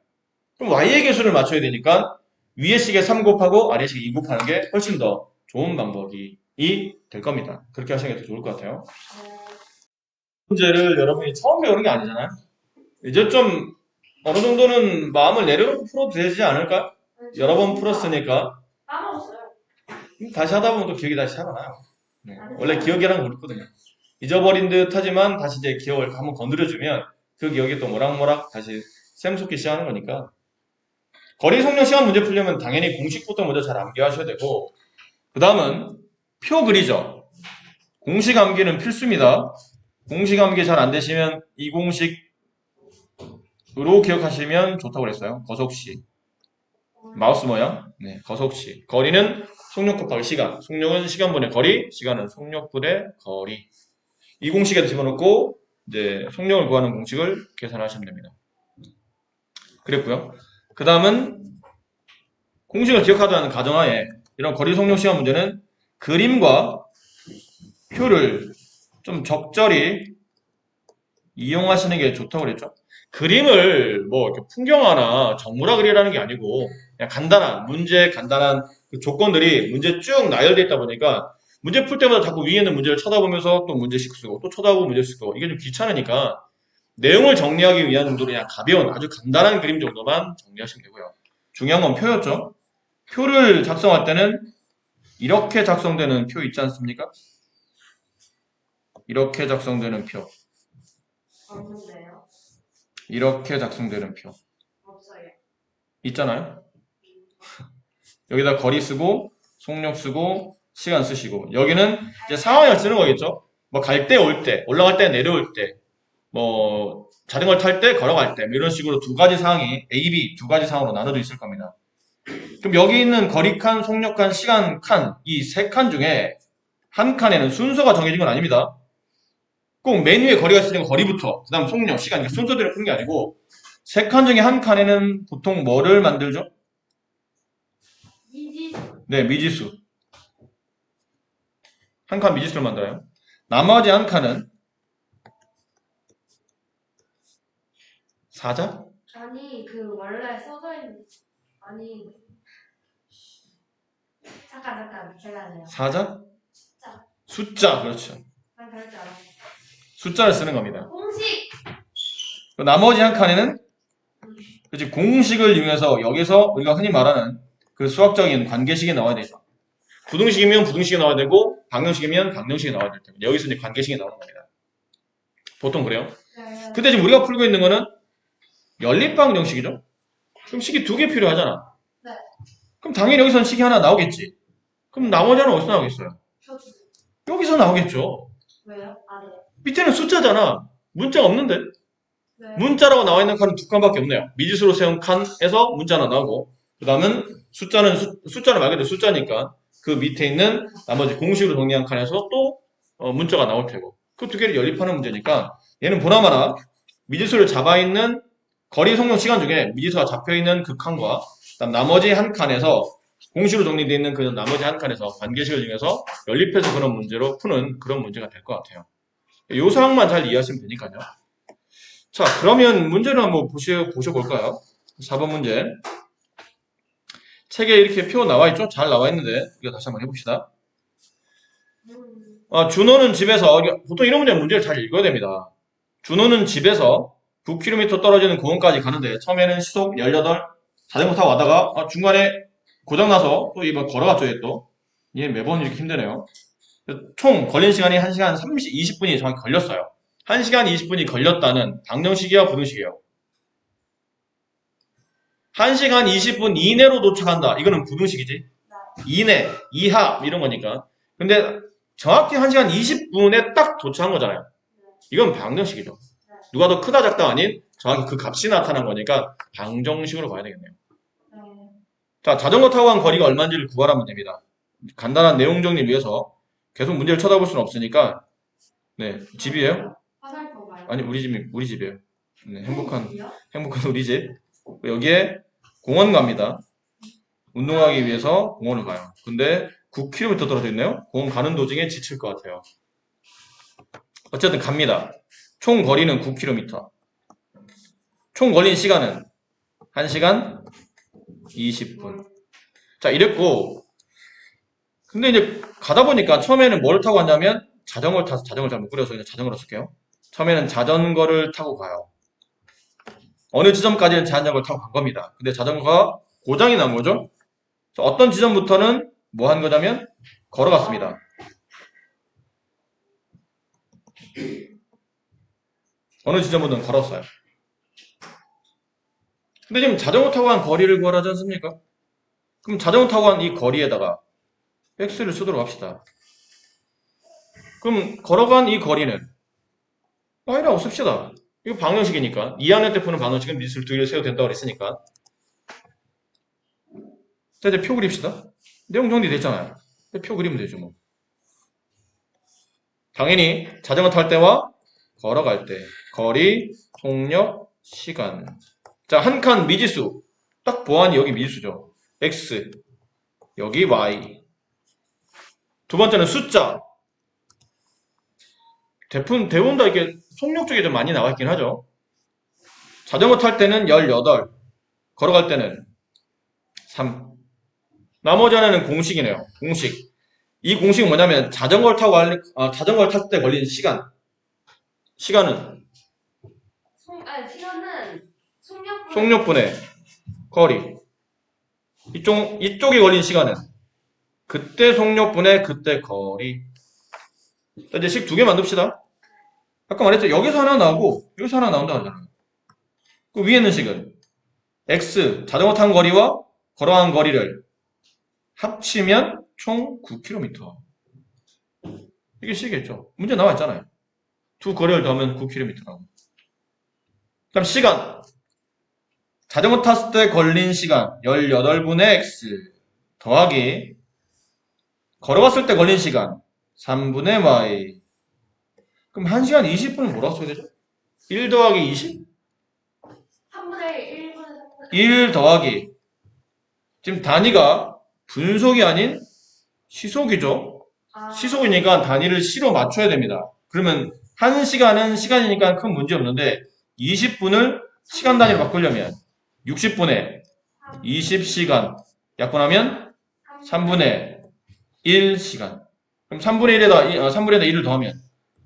그럼 y의 개수를 맞춰야 되니까 위의 식에 3 곱하고 아래 식에 2 곱하는 게 훨씬 더 좋은 방법이 될 겁니다. 그렇게 하시는 게 더 좋을 것 같아요. 문제를 여러분이 처음 배우는 게 아니잖아요. 이제 좀 어느 정도는 마음을 내려놓고 풀어도 되지 않을까? 여러 번 풀었으니까 까먹었어요. 다시 하다 보면 또 기억이 다시 살아나요. 네. 원래 기억이란 건 그렇거든요. 잊어버린 듯 하지만 다시 이제 기억을 한번 건드려주면 그 기억이 또 모락모락 다시 샘솟기 시작하는 거니까. 거리 속력 시간 문제 풀려면 당연히 공식부터 먼저 잘 암기하셔야 되고, 그 다음은 표 그리죠. 공식 암기는 필수입니다. 공식 암기 잘 안 되시면 이 공식으로 기억하시면 좋다고 그랬어요. 거속시. 마우스 모양. 네, 거속시. 거리는 속력 곱하기 시간. 속력은 시간분의 거리, 시간은 속력분의 거리. 이 공식에 집어넣고 이제 속력을 구하는 공식을 계산하시면 됩니다. 그랬고요. 그 다음은 공식을 기억하자는 가정하에 이런 거리 속력 시간 문제는 그림과 표를 좀 적절히 이용하시는 게 좋다고 그랬죠. 그림을 뭐 이렇게 풍경화나 정물화 그리라는 게 아니고 그냥 간단한 그 조건들이 문제 쭉 나열되어 있다 보니까 문제 풀 때마다 자꾸 위에 있는 문제를 쳐다보면서 또 문제씩 쓰고 또 쳐다보고 문제씩 쓰고 이게 좀 귀찮으니까 내용을 정리하기 위한 정도로 그냥 가벼운 아주 간단한 그림 정도만 정리하시면 되고요. 중요한 건 표였죠. 표를 작성할 때는 이렇게 작성되는 표 있지 않습니까? 이렇게 작성되는 표. 없는데요. 이렇게 작성되는 표. 없어요. 있잖아요. 여기다 거리 쓰고 속력 쓰고 시간 쓰시고 여기는 이제 상황을 쓰는 거겠죠. 뭐 갈 때 올 때, 올라갈 때 내려올 때, 뭐 자전거 탈 때 걸어갈 때 이런 식으로 두 가지 상황이 A, B 두 가지 상황으로 나눠져 있을 겁니다. 그럼 여기 있는 거리 칸, 속력 칸, 시간 칸 이 세 칸 중에 한 칸에는 순서가 정해진 건 아닙니다. 꼭 맨 위에 거리가 있으니까 거리부터 그 다음 속력, 시간 이렇게 순서대로 푸는 게 아니고 세 칸 중에 한 칸에는 보통 뭐를 만들죠? 미지수. 네, 미지수. 한 칸 미지수를 만들어요. 나머지 한 칸은 사자? 아니 그 원래 써져 있는 아니 잠깐 제가 해요. 사자? 숫자. 숫자, 그렇죠. 난 그럴 줄 알았어. 숫자를 쓰는 겁니다. 공식 그 나머지 한 칸에는 그치, 공식을 이용해서 여기서 우리가 흔히 말하는 그 수학적인 관계식이 나와야 되죠. 부등식이면 부등식이 나와야 되고 방정식이면 방정식이 나와야 될 테고 여기서 이제 관계식이 나오는 겁니다. 보통 그래요. 네. 근데 지금 우리가 풀고 있는 거는 연립방정식이죠. 그럼 식이 두 개 필요하잖아. 네. 그럼 당연히 여기서는 식이 하나 나오겠지. 그럼 나머지 하나는 어디서 나오겠어요? 저도. 여기서 나오겠죠. 왜요? 아래. 밑에는 숫자잖아. 문자가 없는데? 네. 문자라고 나와 있는 칸은 두 칸밖에 없네요. 미지수로 세운 칸에서 문자 하나 나오고 그 다음은 숫자는 말 그대로 숫자니까 그 밑에 있는 나머지 공식으로 정리한 칸에서 또 문자가 나올 테고 그 두 개를 연립하는 문제니까 얘는 보나마나 미지수를 잡아있는 거리 성용 시간 중에 미지수가 잡혀있는 그 칸과 그다음 나머지 한 칸에서 공식으로 정리되어 있는 그 나머지 한 칸에서 관계식을 이용해서 연립해서 그런 문제로 푸는 그런 문제가 될 것 같아요. 요 사항만 잘 이해하시면 되니까요. 자, 그러면 문제를 한번 보셔볼까요? 4번 문제. 책에 이렇게 표 나와 있죠? 잘 나와 있는데, 이거 다시 한번 해봅시다. 준호는 집에서, 보통 이런 문제를 잘 읽어야 됩니다. 준호는 집에서 9km 떨어지는 공원까지 가는데, 처음에는 시속 18, 자전거 타고 가다가, 중간에 고장나서 또 이번 걸어갔죠, 얘 또. 얘 매번 이렇게 힘드네요. 총 걸린 시간이 1시간 20분이 정확히 걸렸어요. 1시간 20분이 걸렸다는 방정식이야, 부등식이에요? 1시간 20분 이내로 도착한다. 이거는 부등식이지. 이내, 이하 이런 거니까. 근데 정확히 1시간 20분에 딱 도착한 거잖아요. 이건 방정식이죠. 누가 더 크다 작다 아닌 정확히 그 값이 나타난 거니까 방정식으로 봐야 되겠네요. 자, 자전거 타고 간 거리가 얼마인지를 구하라면 됩니다. 간단한 내용 정리를 위해서 계속 문제를 쳐다볼 수는 없으니까 네, 집이에요? 화살표 말고. 아니, 우리 집이에요. 네, 행복한 어디요? 우리 집. 여기에 공원 갑니다. 운동하기 위해서 공원을 가요. 근데 9km 떨어져 있네요. 공원 가는 도중에 지칠 것 같아요. 어쨌든 갑니다. 총 거리는 9km. 총 걸린 시간은 1시간 20분. 자, 이랬고 근데 이제 가다 보니까 처음에는 뭘 타고 갔냐면 자전거를 타서 자전거를 잘못 그려서 그냥 자전거로 쓸게요. 처음에는 자전거를 타고 가요. 어느 지점까지는 자전거를 타고 간 겁니다. 근데 자전거가 고장이 난 거죠. 어떤 지점부터는 뭐 한 거냐면 걸어갔습니다. 어느 지점부터는 걸었어요. 근데 지금 자전거 타고 간 거리를 구하라지 않습니까? 그럼 자전거 타고 간 이 거리에다가 x를 쓰도록 합시다. 그럼 걸어간 이 거리는 y라고 씁시다. 이거 방정식이니까 2학년 때 푸는 방정식은 미지수를 두 개를 세워도 된다고 그랬으니까. 자, 이제 표 그립시다. 내용 정리됐잖아요. 표 그리면 되죠 뭐. 당연히 자전거 탈 때와 걸어갈 때 거리, 속력, 시간. 자, 한 칸 미지수 딱 보아하니 여기 미지수죠. x 여기 y. 두 번째는 숫자. 대부분 다 이렇게 속력 쪽에 좀 많이 나와 있긴 하죠. 자전거 탈 때는 18, 걸어갈 때는 3. 나머지 하나는 공식이네요. 공식. 이 공식은 뭐냐면 자전거를 탔을 때 걸린 시간. 시간은 시간은 속력분의 거리. 이쪽에 걸린 시간은 그때 속력분의 그때 거리. 자, 이제 식 두 개 만듭시다. 아까 말했죠. 여기서 하나 나오고 여기서 하나 나온다 하잖아요. 그 위에 있는 식은 x 자전거 탄 거리와 걸어간 거리를 합치면 총 9km. 이게 식이겠죠. 문제 나와 있잖아요. 두 거리를 더하면 9km라고. 그다음 시간. 자전거 탔을 때 걸린 시간 18분의 x 더하기 걸어갔을 때 걸린 시간 3분의 y. 그럼 1시간 20분은 뭐라고 써야 되죠? 1 더하기 20? 3분의 1분의 1 더하기 지금 단위가 분속이 아닌 시속이죠. 시속이니까 단위를 시로 맞춰야 됩니다. 그러면 1시간은 시간이니까 큰 문제 없는데 20분을 시간 단위로 바꾸려면 60분의 20시간 약분하면 3분의 1시간. 그럼 3분의 1에다 1을 더하면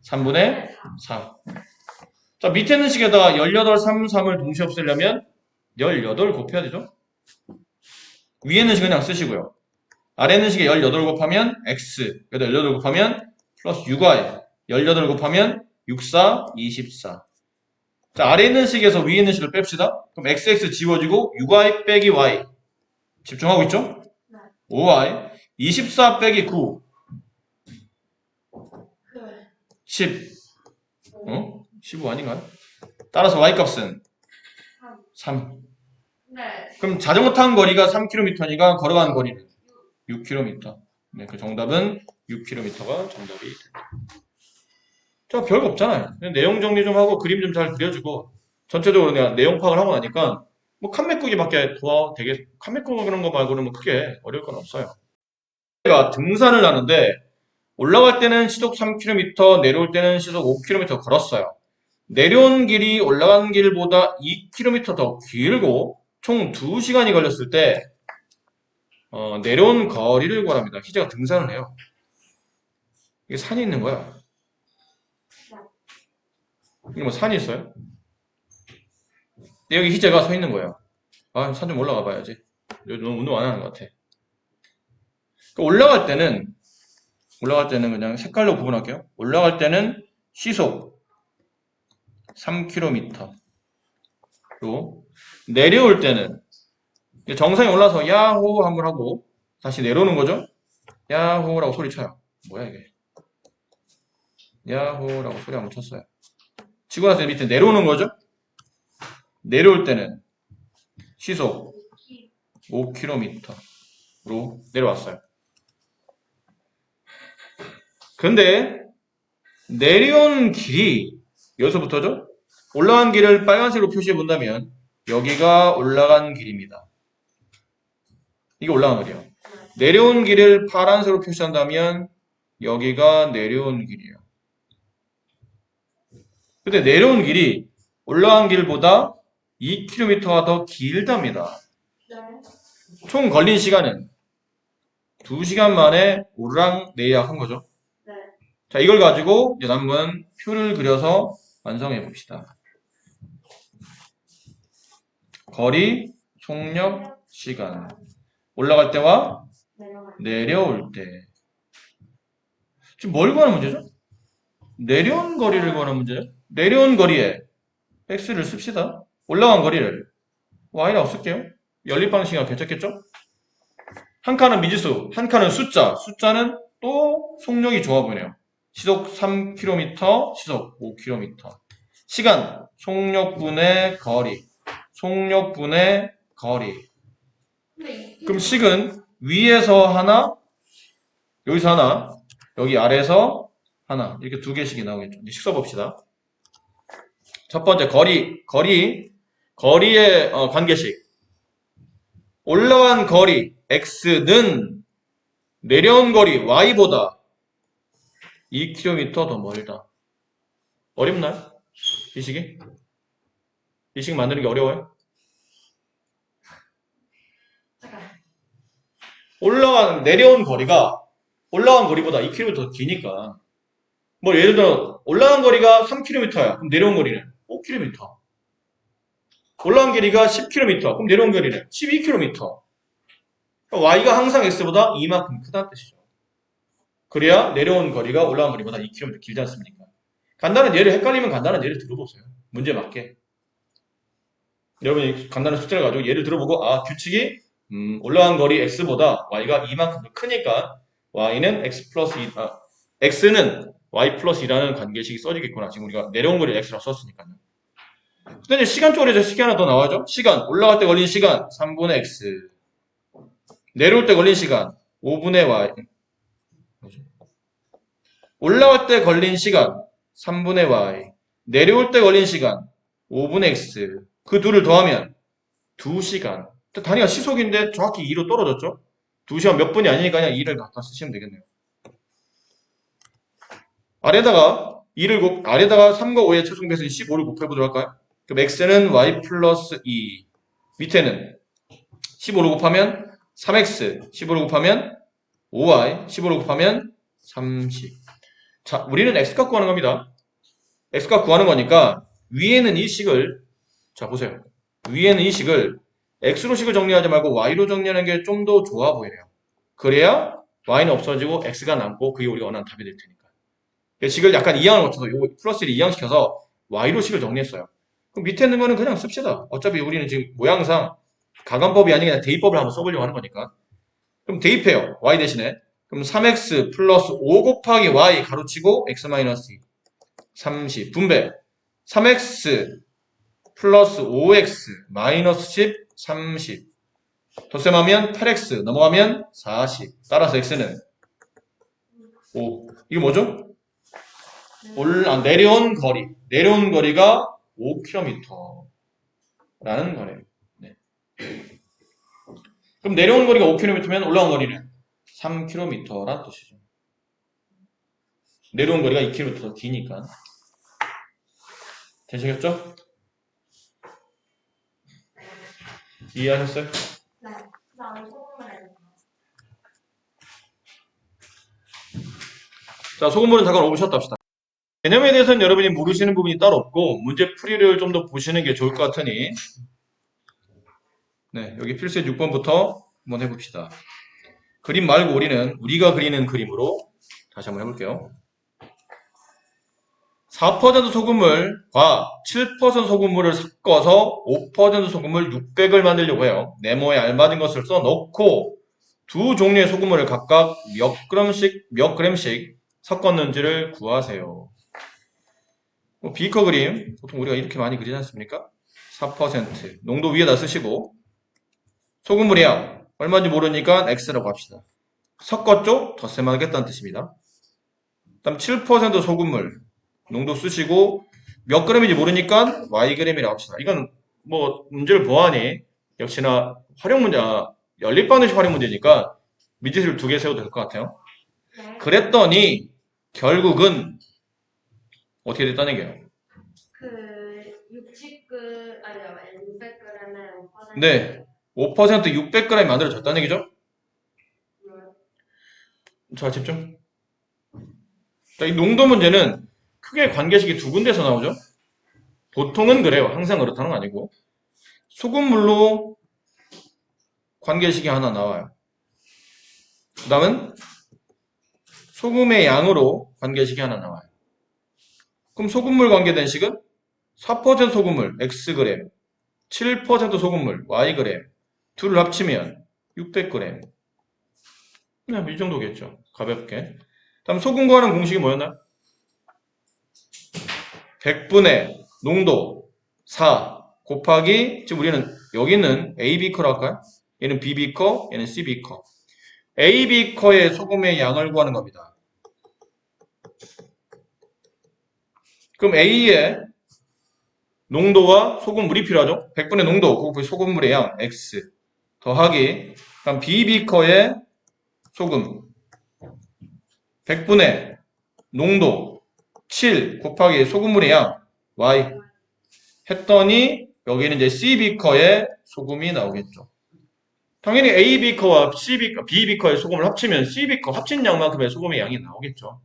3분의 4. 자, 자, 밑에 있는 식에다 18, 3, 3을 동시에 없애려면 18 곱해야 되죠? 위에 있는 식 그냥 쓰시고요. 아래 있는 식에 18 곱하면 x, 여기다 18 곱하면 플러스 6y, 18 곱하면 6, 4, 24. 자, 아래 있는 식에서 위에 있는 식을 뺍시다. 그럼 xx 지워지고 6y 빼기 y. 집중하고 있죠? 네. 5y, 24 빼기 9, 그 10. 15 아닌가요? 따라서 y 값은 3. 네. 그럼 자전거 탄 거리가 3km니까 걸어간 거리는 6km. 네, 그 정답은 6km가 정답이 됩니다. 자, 별거 없잖아요. 그냥 내용 정리 좀 하고 그림 좀 잘 그려주고 전체적으로 내가 내용 파악을 하고 나니까 뭐 칸메꾸기밖에 되게 칸메꾸기 그런 거 말고는 뭐 크게 어려울 건 없어요. 제가 등산을 하는데 올라갈 때는 시속 3km, 내려올 때는 시속 5km 걸었어요. 내려온 길이 올라간 길보다 2km 더 길고 총 2시간이 걸렸을 때 내려온 거리를 구합니다. 희재가 등산을 해요. 이게 산이 있는 거야. 이게 뭐 산이 있어요? 근데 여기 희재가 서 있는 거예요. 아, 산 좀 올라가 봐야지. 여기 너무 운동 안 하는 것 같아. 올라갈 때는 그냥 색깔로 구분할게요. 올라갈 때는 시속 3km로, 내려올 때는 정상에 올라서 야호 한번 하고 다시 내려오는 거죠. 야호라고 소리 쳐요. 뭐야 이게? 야호라고 소리 한번 쳤어요. 치고 나서 밑에 내려오는 거죠. 내려올 때는 시속 5km로 내려왔어요. 근데 내려온 길이 여기서부터죠. 올라간 길을 빨간색으로 표시해 본다면 여기가 올라간 길입니다. 이게 올라간 길이에요. 내려온 길을 파란색으로 표시한다면 여기가 내려온 길이에요. 근데 내려온 길이 올라간 길보다 2km가 더 길답니다. 네. 총 걸린 시간은 2시간 만에 오르락 내리락 한 거죠. 네. 자, 이걸 가지고 이제 남은 표를 그려서 완성해 봅시다. 거리, 속력, 시간. 올라갈 때와 내려올 때. 지금 뭘 구하는 문제죠? 내려온 거리를 구하는 문제죠? 내려온 거리에 x를 씁시다. 올라간 거리를 y라고 쓸게요. 연립 방식이랑 괜찮겠죠? 한 칸은 미지수, 한 칸은 숫자. 숫자는 또 속력이 좋아 보이네요. 시속 3km, 시속 5km. 시간, 속력분의 거리. 속력분의 거리. 그럼 식은 위에서 하나, 여기서 하나, 여기 아래에서 하나. 이렇게 두 개씩이 나오겠죠. 이제 식 써봅시다. 첫 번째, 거리의 관계식. 올라간 거리, x는 내려온 거리, y보다 2km 더 멀다. 어렵나요? 이 식이? 이 식 만드는 게 어려워요? 내려온 거리가 올라간 거리보다 2km 더 기니까. 뭐 예를 들어 올라간 거리가 3km야. 그럼 내려온 거리는 5km. 올라간 거리가 10km. 그럼 내려온 거리는 12km. 그러니까 y가 항상 x보다 이만큼 크다는 뜻이죠. 그래야 내려온 거리가 올라간 거리보다 2km 길지 않습니까? 간단한 예를 헷갈리면 간단한 예를 들어보세요. 문제 맞게. 여러분이 간단한 숫자를 가지고 예를 들어보고 규칙이 올라간 거리 x보다 y가 이만큼 더 크니까 y는 x는 y 플러스 2라는 관계식이 써지겠구나. 지금 우리가 내려온 거리 x라고 썼으니까요. 근데 이제 시간 쪽으로 이제 식이 하나 더 나와죠. 시간, 올라갈 때 걸린 시간 3분의 x, 내려올 때 걸린 시간 5분의 y. 올라갈 때 걸린 시간 3분의 y, 내려올 때 걸린 시간 5분의 x. 그 둘을 더하면 2시간. 단위가 시속인데 정확히 2로 떨어졌죠? 2시간 몇 분이 아니니까 그냥 2를 갖다 쓰시면 되겠네요. 아래다가 3과 5의 최종 배수인 15를 곱해보도록 할까요? 그럼 x는 y 플러스 2. 밑에는 15를 곱하면 3x, 15를 곱하면 5y, 15를 곱하면 30. 자, 우리는 x값 구하는 겁니다. x값 구하는 거니까 위에는 이 식을, 자, 보세요. 위에는 이 식을 x로 식을 정리하지 말고 y로 정리하는 게 좀 더 좋아 보이네요. 그래야 y는 없어지고 x가 남고 그게 우리가 원하는 답이 될 테니까. 식을 약간 이항을 거쳐서 요 플러스를 이항시켜서 y로 식을 정리했어요. 그럼 밑에 있는 거는 그냥 씁시다. 어차피 우리는 지금 모양상 가관법이 아니라 그냥 대입법을 한번 써보려고 하는 거니까. 그럼 대입해요. y 대신에. 그럼 3x 플러스 5 곱하기 y 가로치고 x 마이너스 2. 30 분배. 3x 플러스 5x 마이너스 10 30 덧셈하면 8x 넘어가면 40 따라서 x는 5. 이게 뭐죠? 내려온 거리가 5km 라는 거래요. 네. 그럼 내려온 거리가 5km면 올라온 거리는 3km란 뜻이죠. 내려온 거리가 2km 더 기니까. 되시겠죠? 이해하셨어요? 네. 그다음에 소금을 해요. 자, 소금물은 잠깐 오셨다 합시다. 개념에 대해서는 여러분이 모르시는 부분이 따로 없고 문제 풀이를 좀 더 보시는 게 좋을 것 같으니 네, 여기 필수의 6번부터 한번 해봅시다. 그림 말고 우리가 그리는 그림으로 다시 한번 해볼게요. 4% 소금물과 7% 소금물을 섞어서 5% 소금물 600을 만들려고 해요. 네모에 알맞은 것을 써놓고 두 종류의 소금물을 각각 몇 그램씩 섞었는지를 구하세요. 비커 그림 보통 우리가 이렇게 많이 그리지 않습니까? 4% 농도 위에다 쓰시고 소금물이야 얼마인지 모르니까 X라고 합시다. 섞었죠? 덧셈하겠다는 뜻입니다. 그다음 7% 소금물 농도 쓰시고 몇 그램인지 모르니까 Y그램이라고 합시다. 이건 뭐 문제를 보아하니 역시나 활용 문제, 연립방정식 활용 문제니까 미지수를 2개 세워도 될 것 같아요. 네. 그랬더니 결국은 어떻게 됐다는 얘기예요? 그 60g 아니요 600g에 5%. 네. 5% 600g이 만들어졌다는 얘기죠? 자, 집중. 자, 이 농도 문제는 크게 관계식이 두 군데서 나오죠? 보통은 그래요. 항상 그렇다는 건 아니고. 소금물로 관계식이 하나 나와요. 그 다음은 소금의 양으로 관계식이 하나 나와요. 그럼 소금물 관계된 식은 4% 소금물 Xg, 7% 소금물 Yg, 둘을 합치면 600g. 그냥 이 정도겠죠. 가볍게. 다음 소금 구하는 공식이 뭐였나요? 100분의 농도 4 곱하기 지금 우리는 여기는 A 비커로 할까요? 얘는 B 비커, 얘는 C 비커. A 비커의 소금의 양을 구하는 겁니다. 그럼 A의 농도와 소금물이 필요하죠? 100분의 농도 곱하기 소금물의 양 X 더하기 그럼 B 비커의 소금 100분의 농도 7 곱하기 소금물의 양 Y 했더니 여기는 이제 C 비커의 소금이 나오겠죠. 당연히 A 비커와 B 비커의 소금을 합치면 C 비커 합친 양만큼의 소금의 양이 나오겠죠.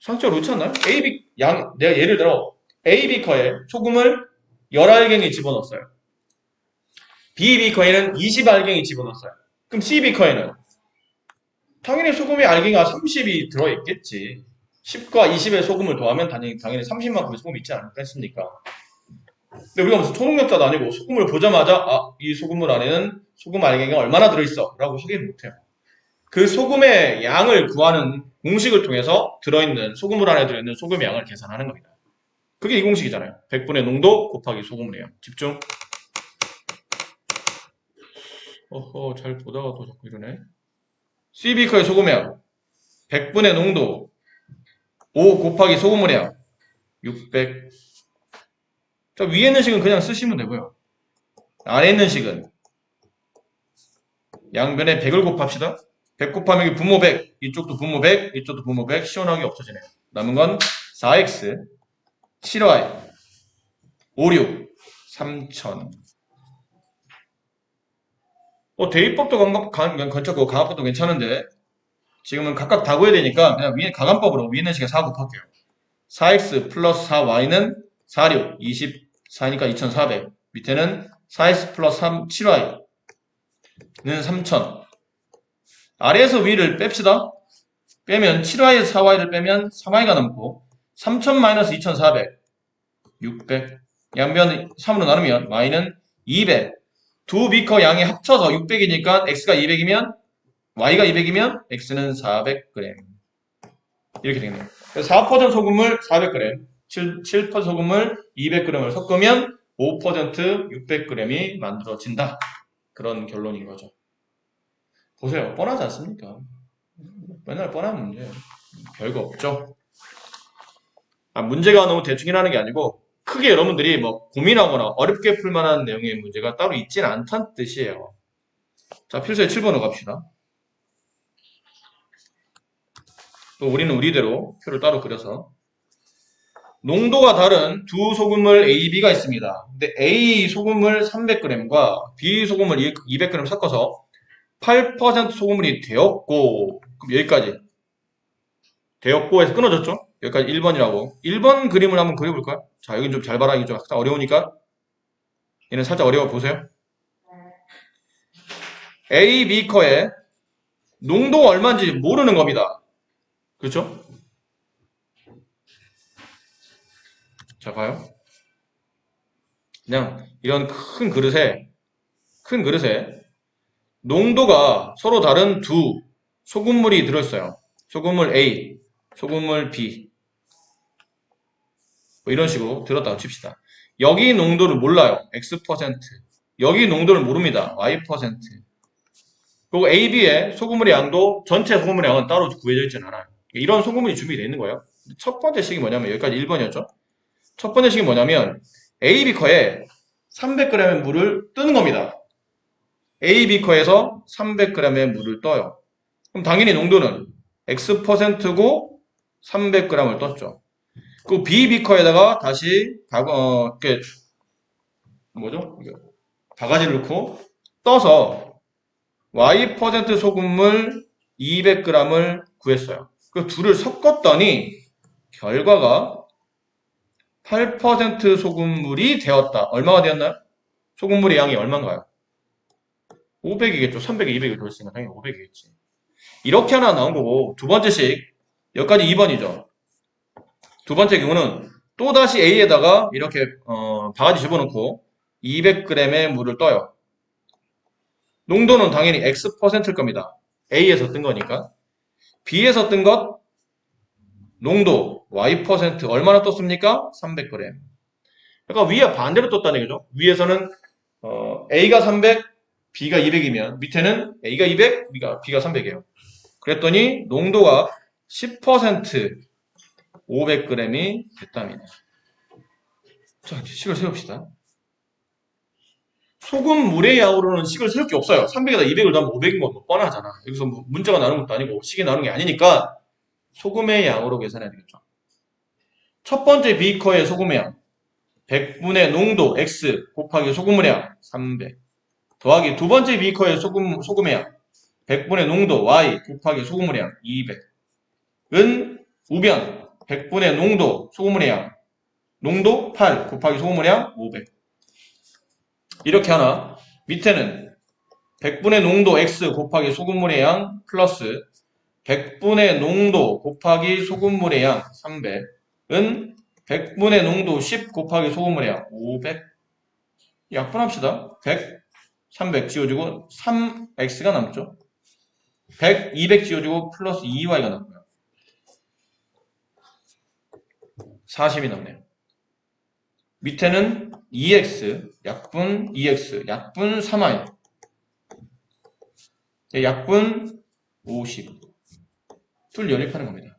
상처가 그렇지 않나요? 내가 예를 들어 A 비커에 소금을 10알갱이 집어넣었어요. B 비커에는 20알갱이 집어넣었어요. 그럼 C 비커에는 당연히 소금의 알갱이가 30이 들어있겠지. 10과 20의 소금을 더하면 당연히 30만큼의 소금이 있지 않겠습니까? 근데 우리가 무슨 초능력자도 아니고 소금을 보자마자 이 소금물 안에는 소금 알갱이가 얼마나 들어있어 라고 하기는 못해요. 그 소금의 양을 구하는 공식을 통해서 소금물 안에 들어있는 소금의 양을 계산하는 겁니다. 그게 이 공식이잖아요. 100분의 농도 곱하기 소금물의 양. 집중. 잘 보다가 또 자꾸 이러네. C비커의 소금의 양 100분의 농도 5 곱하기 소금물의 양 600. 자, 위에 있는 식은 그냥 쓰시면 되고요. 아래 있는 식은 양변에 100을 곱합시다. 100 곱하면 여기 분모 100, 이쪽도 분모 100, 이쪽도 분모 100, 시원하게 없어지네요. 남은 건 4x, 7y, 56, 3000. 대입법도 괜찮고 가압법도 괜찮은데 지금은 각각 다 구해야 되니까 그냥 위에 가간법으로 위에 있는 식에 4 곱할게요. 4x 플러스 4y는 46, 24니까 2400. 밑에는 4x 플러스 3, 7y는 3000. 아래에서 위를 뺍시다. 빼면 7y에서 4y를 빼면 3y가 남고 3000 마이너스 2400, 600. 양변 3으로 나누면 y는 200. 두 비커 양이 합쳐서 600이니까 x가 200이면 y가 200이면 x는 400g. 이렇게 되겠네요. 4% 소금물 400g, 7% 소금물 200g을 섞으면 5% 600g이 만들어진다. 그런 결론인 거죠. 보세요. 뻔하지 않습니까? 맨날 뻔한 문제. 별거 없죠. 문제가 너무 대충이라는 게 아니고 크게 여러분들이 뭐 고민하거나 어렵게 풀만한 내용의 문제가 따로 있지는 않다는 뜻이에요. 자, 필수의 7번으로 갑시다. 또 우리는 우리대로 표를 따로 그려서 농도가 다른 두 소금물 A, B가 있습니다. 근데 A 소금물 300g과 B 소금물 200g 섞어서 8% 소금물이 되었고, 그럼 여기까지 되었고 해서 끊어졌죠? 여기까지 1번이라고. 1번 그림을 한번 그려볼까요? 자, 여긴 좀 잘 봐라. 이게 좀 살짝 어려우니까. 얘는 살짝 어려워 보세요. A, B커의 농도가 얼마인지 모르는 겁니다. 그렇죠? 자, 봐요. 그냥 이런 큰 그릇에 농도가 서로 다른 두 소금물이 들어있어요. 소금물 A, 소금물 B. 뭐 이런 식으로 들었다고 칩시다. 여기 농도를 몰라요. X%. 여기 농도를 모릅니다. Y%. 그리고 A, B의 소금물의 양도 전체 소금물의 양은 따로 구해져 있지는 않아요. 이런 소금물이 준비되어 있는 거예요. 첫 번째 식이 뭐냐면 여기까지 1번이었죠. 첫 번째 식이 뭐냐면 A, B커에 300g의 물을 뜨는 겁니다. A, B커에서 300g의 물을 떠요. 그럼 당연히 농도는 X%고 300g을 떴죠. 그 B, B커에다가 다시 이렇게 뭐죠? 바가지를 넣고 떠서 Y% 소금물 200g을 구했어요. 그 둘을 섞었더니 결과가 8% 소금물이 되었다. 얼마가 되었나요? 소금물의 양이 얼마인가요? 500이겠죠. 300에 200을 더했으니까 당연히 500이겠지. 이렇게 하나 나온 거고, 두 번째식, 여기까지 2번이죠. 두 번째 경우는 또다시 A에다가 이렇게 바가지 집어넣고 200g의 물을 떠요. 농도는 당연히 X%일 겁니다. A에서 뜬 거니까. B에서 뜬 것 농도 Y% 얼마나 떴습니까? 300g. 그러니까 위에 반대로 떴다는 얘기죠. 위에서는 A가 300, B가 200이면 밑에는 A가 200, B가 300이에요. 그랬더니 농도가 10% 500g이 됐답니다. 자, 식을 세웁시다. 소금 물의 양으로는 식을 세울 게 없어요. 300에다 200을 더하면 500인 건 뭐 뻔하잖아. 여기서 뭐 문자가 나오는 것도 아니고 식이 나오는 게 아니니까 소금의 양으로 계산해야 되겠죠. 첫 번째 비커의 소금의 양 100분의 농도 X 곱하기 소금물의 양 300 더하기 두 번째 비커의 소금의 양 100분의 농도 Y 곱하기 소금물의 양 200은 우변 100분의 농도 소금물의 양 농도 8 곱하기 소금물의 양 500 이렇게 하나 밑에는 100분의 농도 X 곱하기 소금물의 양 플러스 100분의 농도 곱하기 소금물의 양 300은 100분의 농도 10 곱하기 소금물의 양 500 약분합시다. 100, 300 지워지고 3x가 남죠. 100, 200 지워지고 플러스 2y가 남고요. 40이 남네요. 밑에는 2x, 약분 2x, 약분 3y 약분 50 둘 연립하는 겁니다.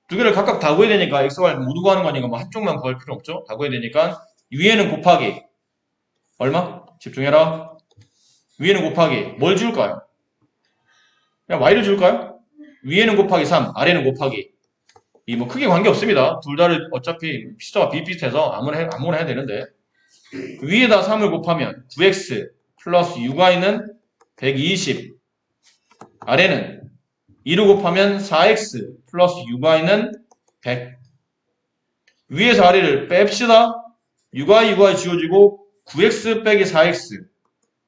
두 개를 각각 다 구해야 되니까 x, y 모두 구하는 거니까 뭐 한쪽만 구할 필요 없죠. 다 구해야 되니까 위에는 곱하기 얼마? 집중해라. 위에는 곱하기 뭘 줄까요? 그냥 y를 줄까요? 위에는 곱하기 3, 아래는 곱하기 이 뭐 크게 관계 없습니다. 둘 다를 어차피 숫자가 비슷해서 아무나 해야 되는데 위에다 3을 곱하면 9x 플러스 6y는 120 아래는 2를 곱하면 4x 플러스 6y는 100 위에서 아래를 뺍시다. 6y 지워지고 9x 빼기 4x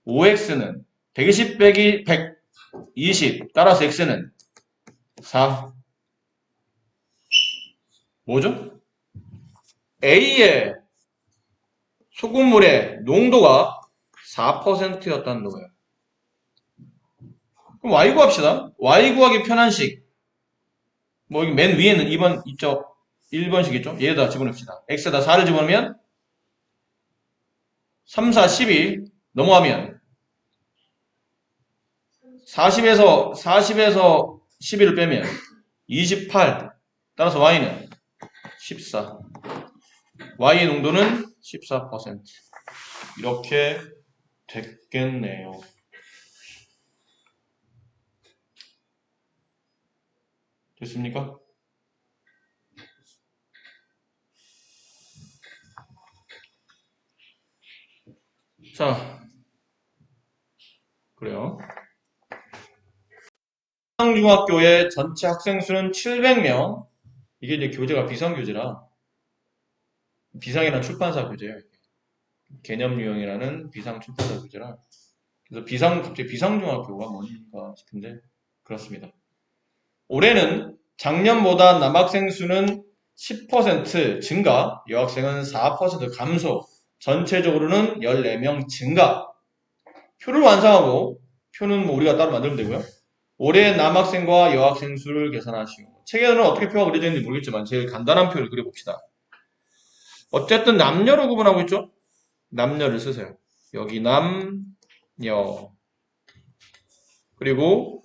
5x는 120 빼기 120 따라서 x는 4 뭐죠? A의 소금물의 농도가 4%였다는 거예요. 그럼 y 구합시다. y 구하기 편한 식. 뭐, 여기 맨 위에는 2번 있죠? 1번식이죠? 얘에다 집어넣읍시다. x에다 4를 집어넣으면 3, 4, 12 넘어가면 40에서 12를 빼면 28. 따라서 y는 14. y의 농도는 14%. 이렇게 됐겠네요. 됐습니까? 자, 그래요. 비상중학교의 전체 학생 수는 700명. 이게 이제 교재가 비상교재라. 비상이라는 출판사 교재예요. 개념 유형이라는 비상 출판사 교재라. 그래서 갑자기 비상중학교가 뭔가 싶은데, 그렇습니다. 올해는 작년보다 남학생 수는 10% 증가, 여학생은 4% 감소, 전체적으로는 14명 증가. 표를 완성하고, 표는 뭐 우리가 따로 만들면 되고요. 올해 남학생과 여학생 수를 계산하시오. 책에는 어떻게 표가 그려져 있는지 모르겠지만 제일 간단한 표를 그려봅시다. 어쨌든 남녀로 구분하고 있죠? 남녀를 쓰세요. 여기 남녀. 그리고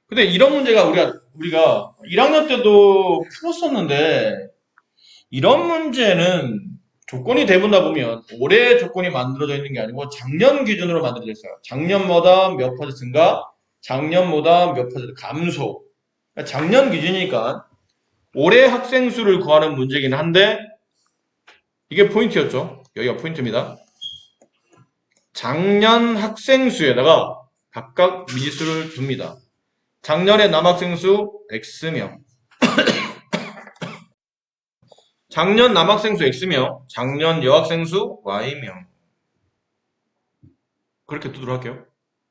근데 이런 문제가 우리가 1학년 때도 풀었었는데 이런 문제는 조건이 대분다 보면 올해 조건이 만들어져 있는 게 아니고 작년 기준으로 만들어져 있어요. 작년보다 몇 퍼센트 증가, 작년보다 몇 퍼센트 감소. 그러니까 작년 기준이니까 올해 학생 수를 구하는 문제긴 한데 이게 포인트였죠. 여기가 포인트입니다. 작년 학생 수에다가 각각 미지수를 둡니다. 작년에 남학생 수 X명, 작년 남학생 수 X명, 작년 여학생 수 Y명. 그렇게 두도록 할게요.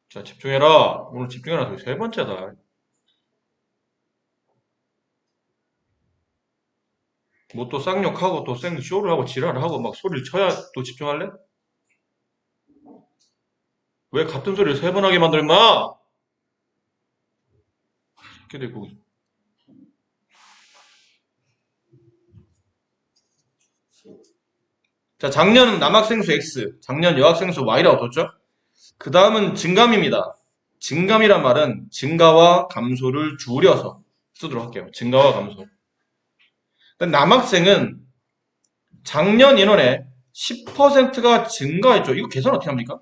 자, 집중해라. 오늘 집중해라. 저기 세 번째다. 뭐 또 쌍욕하고 또 생쇼를 하고 지랄을 하고 막 소리를 쳐야 또 집중할래? 왜 같은 소리를 세 번 하게 만들어 임마? 이렇게 되고. 자, 작년 남학생 수 X, 작년 여학생 수 Y라고 뒀죠? 그 다음은 증감입니다. 증감이란 말은 증가와 감소를 줄여서 쓰도록 할게요. 증가와 감소. 남학생은 작년 인원의 10%가 증가했죠. 이거 계산 어떻게 합니까?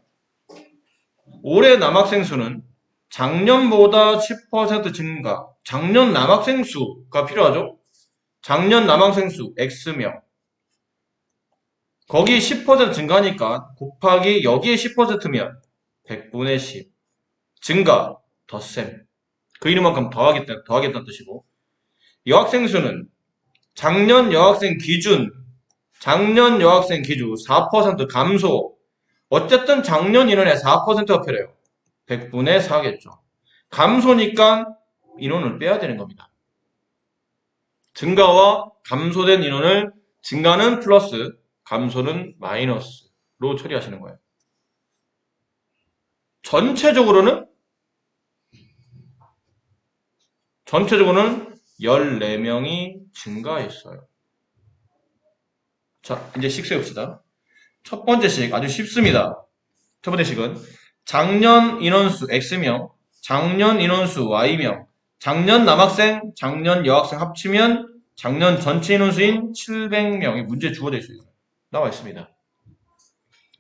올해 남학생 수는 작년보다 10% 증가. 작년 남학생 수가 필요하죠? 작년 남학생 수 X명. 거기 10% 증가니까 곱하기 여기에 10%면 100분의 10. 증가, 덧셈. 그 이름만큼 더하겠다는 뜻이고. 여학생 수는 작년 여학생 기준 4% 감소. 어쨌든 작년 인원의 4%가 필요해요. 100분의 4겠죠. 감소니까 인원을 빼야 되는 겁니다. 증가와 감소된 인원을 증가는 플러스, 감소는 마이너스로 처리하시는 거예요. 전체적으로는 14명이 증가했어요. 자, 이제 식 세웁시다. 첫 번째 식 아주 쉽습니다. 첫 번째 식은 작년 인원수 X명, 작년 인원수 Y명, 작년 남학생, 작년 여학생 합치면 작년 전체 인원수인 700명이 문제에 주어져 있어요. 나와 있습니다.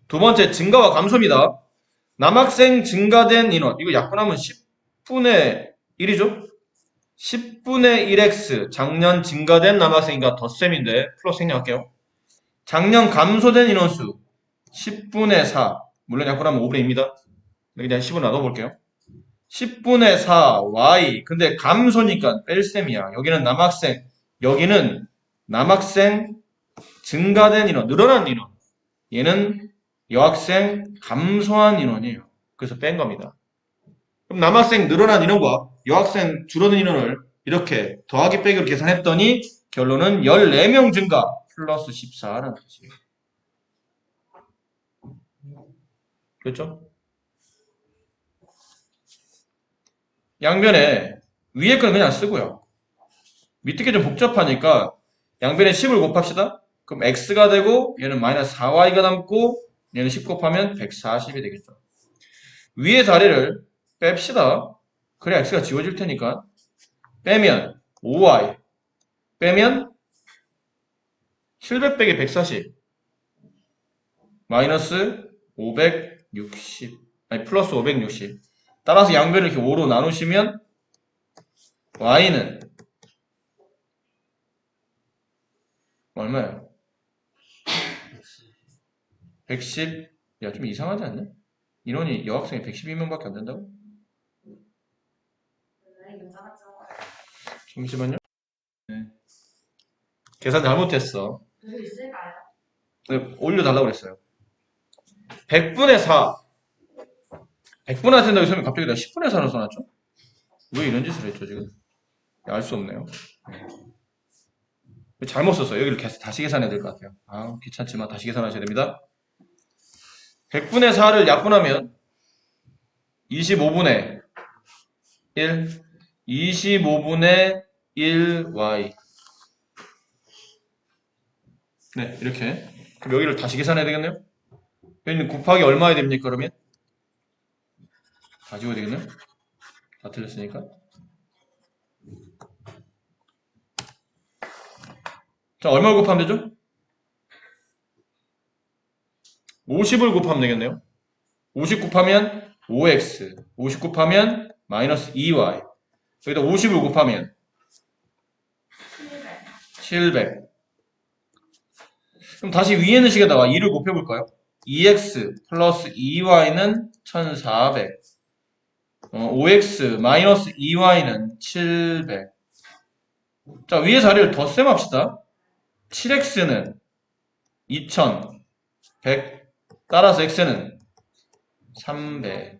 두 번째 증가와 감소입니다. 남학생 증가된 인원, 이거 약분하면 10분의 1이죠? 10분의 1x, 작년 증가된 남학생이니까 덧셈인데 플러스 생략할게요. 작년 감소된 인원수 10분의 4, 물론 약분하면 5분의 2입니다. 그냥 10을 놔둬볼게요. 10분의 4 y, 근데 감소니까 뺄셈이야. 여기는 남학생 여기는 남학생 증가된 인원, 늘어난 인원. 얘는 여학생 감소한 인원이에요. 그래서 뺀 겁니다. 그럼 남학생 늘어난 인원과 여학생 줄어든 인원을 이렇게 더하기 빼기로 계산했더니 결론은 14명 증가 플러스 14라는 뜻이에요. 그렇죠? 양변에 위에 거는 그냥 쓰고요. 밑에 게 좀 복잡하니까 양변에 10을 곱합시다. 그럼 x가 되고 얘는 마이너스 4y가 남고 얘는 10 곱하면 140이 되겠죠. 위에 자리를 뺍시다. 그래야 x가 지워질 테니까. 빼면 5y 빼면 700 빼기 140 마이너스 560 아니 플러스 560 따라서 양변을 이렇게 5로 나누시면 y는 얼마예요? 110 야 좀 이상하지 않냐? 인원이 여학생이 112명밖에 안 된다고? 잠시만요. 네. 계산 잘못했어. 누구 있을까요? 네, 올려달라고 그랬어요. 100분의 4 100분의 4 된다고 했으면 갑자기 나 10분의 4로 써놨죠? 왜 이런 짓을 했죠 지금? 알 수 없네요. 잘못 썼어요. 여기를 다시 계산해야 될 것 같아요. 아 귀찮지만 다시 계산하셔야 됩니다. 100분의 4를 약분하면 25분의 1 25분의 1y 네 이렇게 그럼 여기를 다시 계산해야 되겠네요. 여기는 곱하기 얼마 해야 됩니까 그러면? 다 지워야 되겠네요. 다 틀렸으니까. 자 얼마를 곱하면 되죠? 50을 곱하면 되겠네요. 50 곱하면 5x 50 곱하면 마이너스 2y 여기다 50을 곱하면 700 그럼 다시 위에 있는 식에다가 2를 곱해볼까요? 2x 플러스 2y는 1400 5x 마이너스 2y는 700 자 위에 자리를 덧셈 합시다. 7x는 2100 따라서 x는 300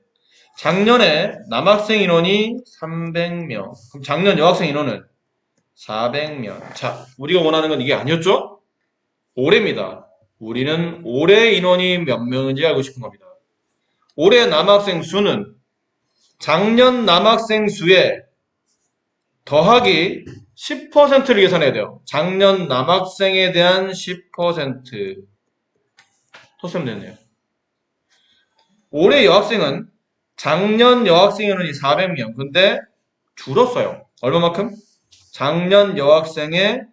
작년에 남학생 인원이 300명 그럼 작년 여학생 인원은 400명 자 우리가 원하는 건 이게 아니었죠? 올해입니다. 우리는 올해 인원이 몇 명인지 알고 싶은 겁니다. 올해 남학생 수는 작년 남학생 수에 더하기 10%를 계산해야 돼요. 작년 남학생에 대한 10% 토셈 됐네요. 올해 여학생은 작년 여학생 인원이 400명 근데 줄었어요. 얼마만큼? 작년 여학생의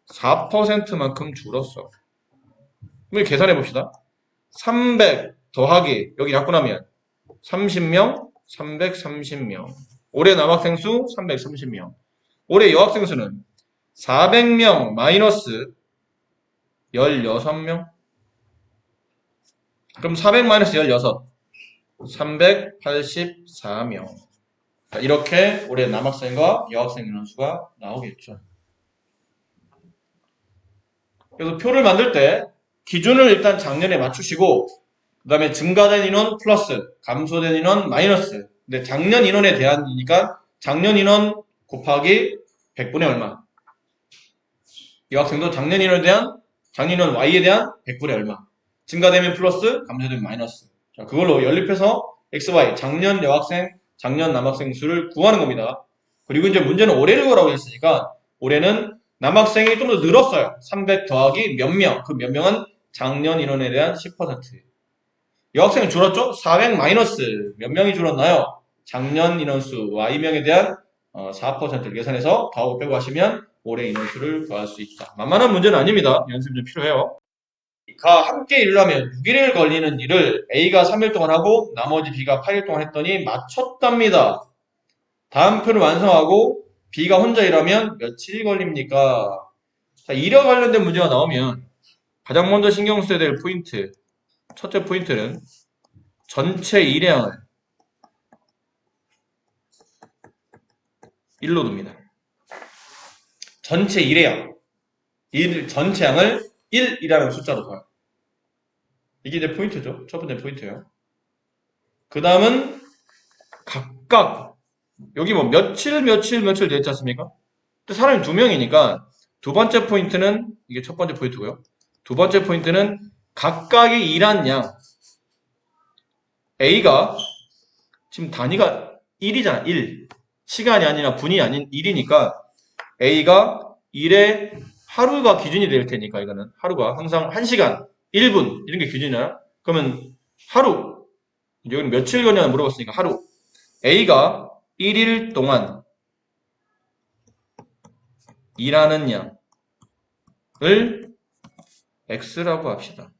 4%만큼 줄었어. 그럼 계산해 봅시다. 300 더하기 여기 약분하면 30명, 330명. 올해 남학생 수 330명. 올해 여학생 수는 400명 마이너스 16명. 그럼 400 마이너스 16 384명. 이렇게 올해 남학생과 여학생 인원수가 나오겠죠. 그래서 표를 만들 때 기준을 일단 작년에 맞추시고 그 다음에 증가된 인원 플러스 감소된 인원 마이너스 근데 작년 인원에 대한이니까 작년 인원 곱하기 100분의 얼마 여학생도 작년 인원에 대한 작년 인원 y에 대한 100분의 얼마 증가되면 플러스 감소되면 마이너스 자, 그걸로 연립해서 xy 작년 여학생 작년 남학생 수를 구하는 겁니다. 그리고 이제 문제는 올해를 구하라고 했으니까 올해는 남학생이 좀 더 늘었어요. 300 더하기 몇 명. 그 몇 명은 작년 인원에 대한 10%. 여학생은 줄었죠? 400 마이너스 몇 명이 줄었나요? 작년 인원수 Y명에 대한 4%를 계산해서 더하고 빼고 하시면 올해 인원수를 구할 수 있다. 만만한 문제는 아닙니다. 연습 좀 필요해요. 가 함께 일하면 6일 걸리는 일을 A가 3일 동안 하고 나머지 B가 8일 동안 했더니 맞췄답니다. 다음 표를 완성하고 B가 혼자 일하면 며칠이 걸립니까? 자, 일과 관련된 문제가 나오면 가장 먼저 신경 써야 될 포인트 첫째 포인트는 전체 일량을 1로 둡니다. 전체 1의 양. 전체 양을 1이라는 숫자로 더해요. 이게 이제 포인트죠. 첫 번째 포인트예요. 그 다음은 각각 여기 뭐 며칠 되어 있지 않습니까? 근데 사람이 두 명이니까 두 번째 포인트는 이게 첫 번째 포인트고요. 두 번째 포인트는 각각이 일한 양 A가 지금 단위가 1이잖아. 1. 시간이 아니라 분이 아닌 1이니까 A가 1의 하루가 기준이 될 테니까 이거는 하루가 항상 1시간, 1분 이런 게 기준이잖아. 그러면 하루 여기는 며칠 거냐 물어봤으니까 하루 A가 1일 동안 일하는 양을 X라고 합시다.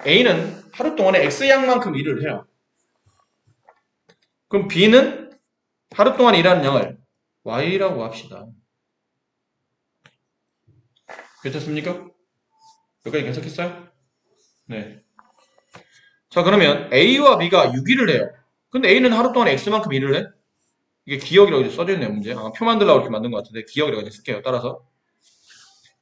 A는 하루 동안에 X양만큼 일을 해요. 그럼 B는 하루 동안 일하는 양을 Y라고 합시다. 괜찮습니까? 여기까지 괜찮겠어요? 네. 자, 그러면 A와 B가 6일을 해요. 근데 A는 하루 동안 X만큼 일을 해? 이게 기억이라고 이제 써져 있네요, 문제. 아마 표 만들려고 이렇게 만든 것 같은데, 기억이라고 이제 쓸게요, 따라서.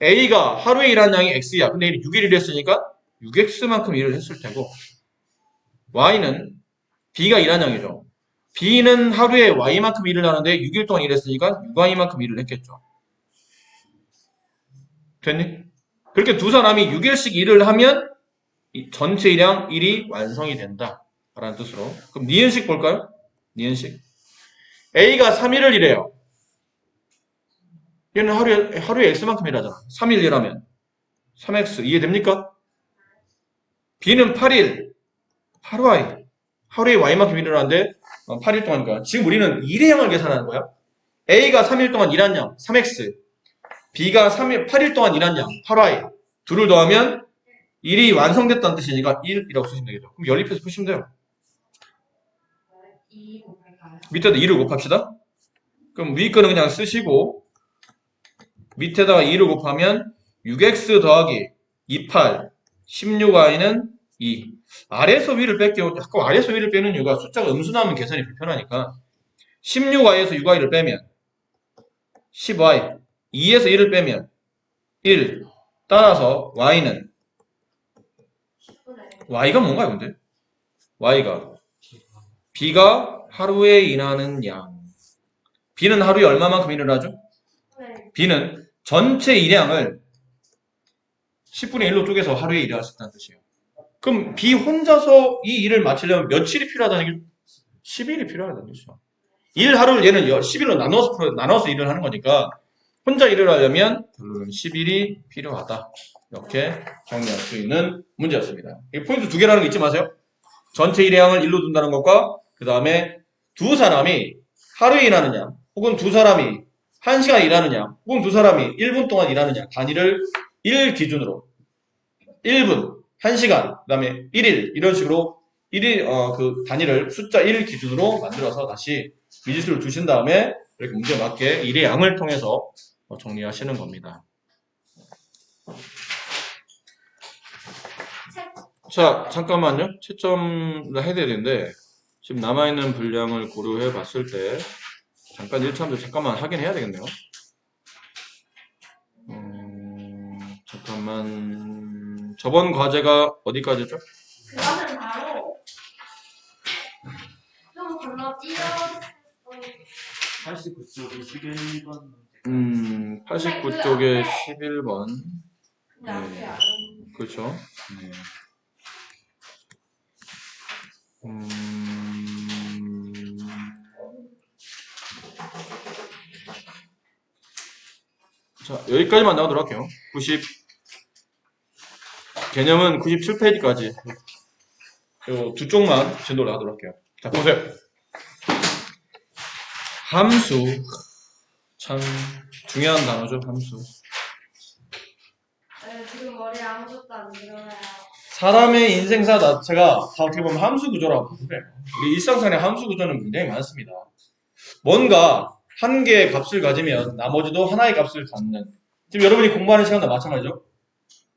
A가 하루에 일하는 양이 X야. 근데 A는 6일 일했으니까 6X만큼 일을 했을 테고, Y는 B가 일하는 양이죠. B는 하루에 Y만큼 일을 하는데 6일 동안 일했으니까 6Y만큼 일을 했겠죠. 됐니? 그렇게 두 사람이 6일씩 일을 하면 이 전체 일량 1이 완성이 된다. 라는 뜻으로. 그럼 니은식 볼까요? 니은식. A가 3일을 일해요. 얘는 하루에 X만큼 일하잖아. 3일 일하면 3X 이해됩니까? B는 8일 8Y 하루에 Y만큼 일을 하는데 8일 동안이니까 지금 우리는 일의 양을 계산하는 거야. A가 3일 동안 일한 양 3X B가 8일 동안 일한 양 8Y 둘을 더하면 1이 완성됐다는 뜻이니까 1이라고 쓰시면 되겠죠. 그럼 연립해서 푸시면 돼요. 2 곱할까요? 밑에다 2를 곱합시다. 그럼 위 거는 그냥 쓰시고 밑에다가 2를 곱하면 6x 더하기 28 16y는 2 아래에서 위를 뺄게요. 자꾸 아래에서 위를 빼는 이유가 숫자가 음수 나오면 계산이 불편하니까 16y에서 6y를 빼면 10y 2에서 1을 빼면 1 따라서 y는 10분의 y가 뭔가요 근데? y가 b가 하루에 일하는 양 b는 하루에 얼마만큼 일을 하죠? 10분의 b는 전체 일량을 10분의 1로 쪼개서 하루에 일을 수 있다는 뜻이에요. 그럼 B 혼자서 이 일을 마치려면 며칠이 필요하다는 게 10일이 필요하다는 뜻이죠. 일 하루를 얘는 10일로 나눠서 일을 하는 거니까 혼자 일을 하려면 결론은 10일이 필요하다. 이렇게 정리할 수 있는 문제였습니다. 이 포인트 두 개라는 거 잊지 마세요. 전체 일량을 1로 둔다는 것과 그 다음에 두 사람이 하루에 일하는 양 혹은 두 사람이 1시간 일하는 양 혹은 두 사람이 1분 동안 일하는 양 단위를 1 기준으로 1분, 1시간, 그 다음에 1일 이런 식으로 1일 그 단위를 숫자 1 기준으로 만들어서 다시 미지수를 두신 다음에 이렇게 문제 맞게 일의 양을 통해서 정리하시는 겁니다. 자, 잠깐만요. 채점을 해야 되는데 지금 남아있는 분량을 고려해 봤을 때 잠깐 1차원도 잠깐만 확인해야 되겠네요. 잠깐만 저번 과제가 어디까지죠? 그거는 바로 좀 건너뛰어 89쪽에 11번 89쪽에 11번. 근데 앞에 안 그렇죠. 네. 자, 여기까지만 나오도록 할게요. 개념은 97페이지까지. 요 두 쪽만 진도를 하도록 할게요. 자, 보세요. 함수. 참 중요한 단어죠, 함수. 네, 지금 머리에 아무것도 안 들어요. 사람의 인생사 자체가 다 어떻게 보면 함수 구조라고 보면 돼요. 우리 일상생활의 함수 구조는 굉장히 많습니다. 뭔가 한 개의 값을 가지면 나머지도 하나의 값을 갖는. 지금 여러분이 공부하는 시간도 마찬가지죠.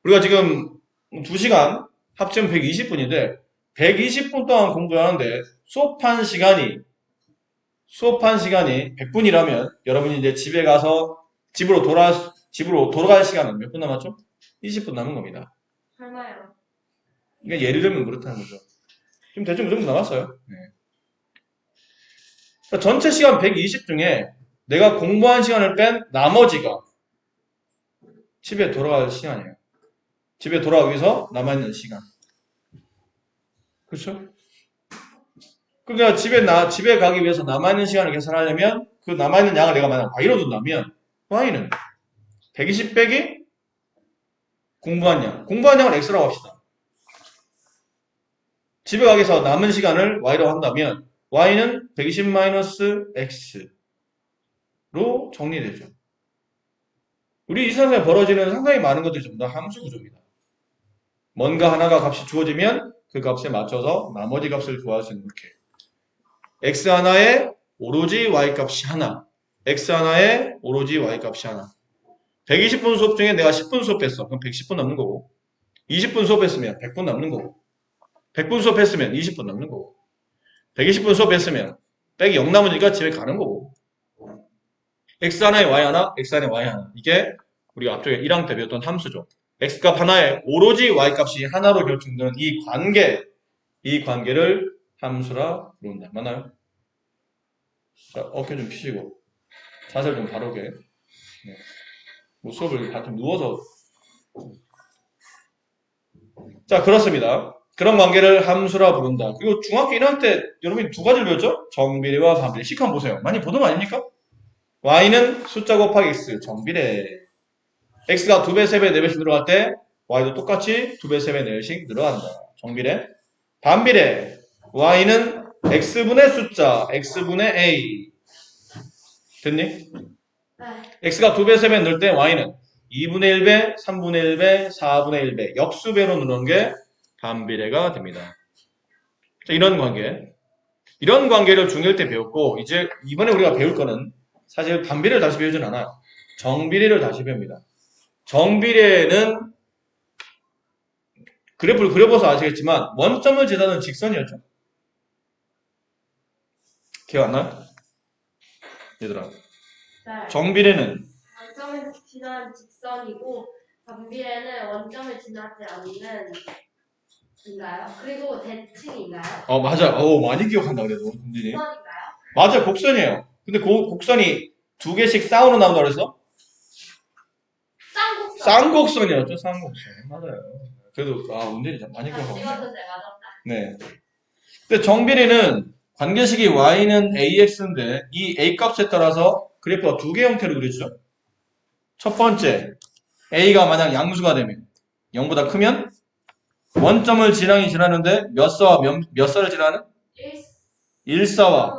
우리가 지금 2시간 합치면 120분인데 120분 동안 공부를 하는데 수업한 시간이 100분이라면 여러분이 이제 집에 가서 집으로 집으로 돌아갈 시간은 몇 분 남았죠? 20분 남은 겁니다. 설마요. 그러니까 예를 들면 그렇다는 거죠. 지금 대충 그 정도 남았어요. 네. 그러니까 전체 시간 120 중에 내가 공부한 시간을 뺀 나머지가 집에 돌아갈 시간이에요. 집에 돌아가기 위해서 남아있는 시간. 그렇죠? 그러니까 집에 가기 위해서 남아있는 시간을 계산하려면 그 남아있는 양을 내가 만약 y로 둔다면 y는 120 빼기 공부한 양. 공부한 양을 x라고 합시다. 집에 가기 위해서 남은 시간을 y라고 한다면 y는 120 마이너스 x로 정리되죠. 우리 이 세상에 벌어지는 상당히 많은 것들이 전부 다 함수 구조입니다. 뭔가 하나가 값이 주어지면 그 값에 맞춰서 나머지 값을 구할 수 있는 이렇게 x 하나에 오로지 y 값이 하나, x 하나에 오로지 y 값이 하나. 120분 수업 중에 내가 10분 수업했어. 그럼 110분 남는 거고, 20분 수업했으면 100분 남는 거고, 100분 수업했으면 20분 남는 거고, 120분 수업했으면 빼기 0 남으니까 집에 가는 거고. x 하나에 y 하나, x 하나에 y 하나. 이게 우리가 앞쪽에 1항 때 배웠던 함수죠. x 값 하나에 오로지 y 값이 하나로 결정되는 이 관계를 함수라 부른다. 맞나요? 자, 어깨 좀 피시고 자세를 좀 바르게. 네. 뭐 수업을 다 좀 누워서. 자, 그렇습니다. 그런 관계를 함수라 부른다. 그리고 중학교 1학년 때 여러분이 두 가지를 배웠죠? 정비례와 반비례. 식 한번 보세요. 많이 보던 거 아닙니까? y는 숫자 곱하기 x, 정비례. x가 2배, 3배, 4배씩 늘어갈 때 y도 똑같이 2배, 3배, 4배씩 늘어간다. 정비례. 반비례. y는 x분의 숫자, x분의 a. 됐니? 네. x가 2배, 3배 늘 때 y는 2분의 1배, 3분의 1배, 4분의 1배 역수배로 누르는 게 반비례가 됩니다. 자, 이런 관계를 중1 때 배웠고 이제 이번에 우리가 배울 거는 사실 반비례를 다시 배우진 않아요. 정비례를 다시 배웁니다. 정비례는 그래프를 그려봐서 아시겠지만 원점을 지나는 직선이었죠. 기억 안 나요? 얘들아. 네. 정비례는 원점을 지나는 직선이고 반비례는 원점을 지나지 않는 인가요? 그리고 대칭인가요? 맞아. 많이 기억한다 그래도 은진이. 직선인가요? 맞아, 곡선이에요. 근데 그 곡선이 두 개씩 쌍으로 나온다 그랬어? 쌍곡선. 쌍곡선이었죠, 쌍곡선. 맞아요. 그래도 은진이 참 많이 기억하고. 찍었는데 맞았다. 네. 근데 정비례는 관계식이 y는 ax인데 이 a 값에 따라서 그래프가 두 개 형태로 그려지죠. 첫 번째, a가 만약 양수가 되면 0보다 크면 원점을 지나는데 몇 사를 지나는? 1사와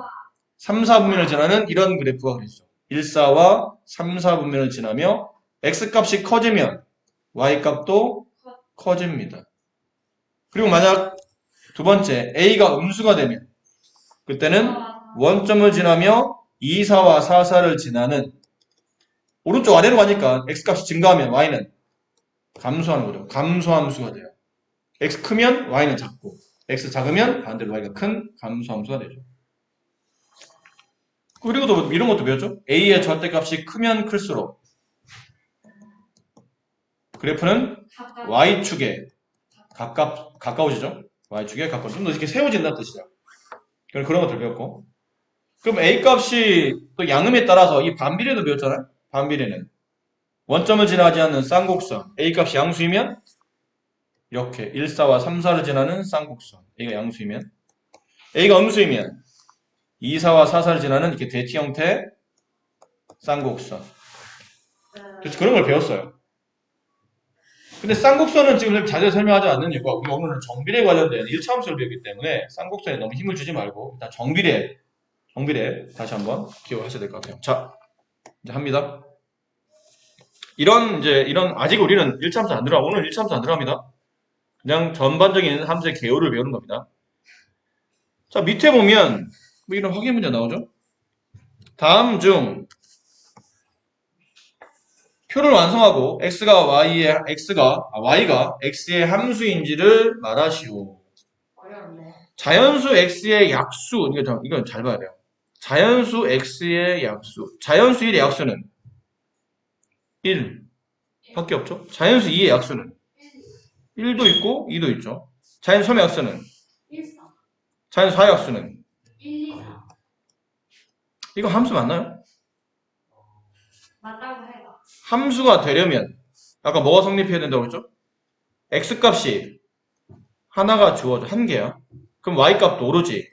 3, 4분면을 지나는 이런 그래프가 그려지죠. 1사와 3, 4분면을 지나며 x값이 커지면 y값도 커집니다. 그리고 만약 두 번째 a가 음수가 되면 그때는 원점을 지나며 2, 4와 4, 4를 지나는 오른쪽 아래로 가니까 x값이 증가하면 y는 감소하는 거죠. 감소함수가 돼요. x 크면 y는 작고 x 작으면 반대로 y가 큰 감소함수가 되죠. 그리고 또 이런 것도 배웠죠? a의 절대값이 크면 클수록 그래프는 y축에 가까워지죠? y축에 가까워. 좀 더 이렇게 세워진다는 뜻이죠. 그런 것들 배웠고. 그럼 a 값이 또 양음에 따라서 이 반비례도 배웠잖아요? 반비례는 원점을 지나지 않는 쌍곡선. a 값이 양수이면 이렇게 1, 4와 3, 4를 지나는 쌍곡선. a가 양수이면 a가 음수이면 2, 4와 4, 4를 지나는 이렇게 대티 형태 쌍곡선. 그래서 그런 걸 배웠어요. 근데 쌍곡선은 지금 자세히 설명하지 않는 이유가 우리 오늘은 정비례 관련된 1차 함수를 배우기 때문에 쌍곡선에 너무 힘을 주지 말고 일단 정비례 다시 한번 기억하셔야 될 것 같아요. 자, 이제 합니다. 이런 아직 우리는 1차 함수 안 들어가. 오늘 1차 함수 안 들어갑니다. 그냥 전반적인 함수의 개요를 배우는 겁니다. 자, 밑에 보면 뭐 이런 확인 문제 나오죠? 다음 중 표를 완성하고 y가 x의 함수인지를 말하시오. 어려웠네. 자연수 x의 약수, 이건 잘 봐야 돼요. 자연수 x의 약수. 자연수 1의 약수는 1, 밖에 없죠. 자연수 2의 약수는 1도 있고 2도 있죠. 자연수 3의 약수는 1, 4, 자연수 4의 약수는 1, 2, 4. 이거 함수 맞나요? 맞다고 해봐. 함수가 되려면 아까 뭐가 성립해야 된다고 했죠? x값이 하나가 주어져 한 개야. 그럼 y값도 오로지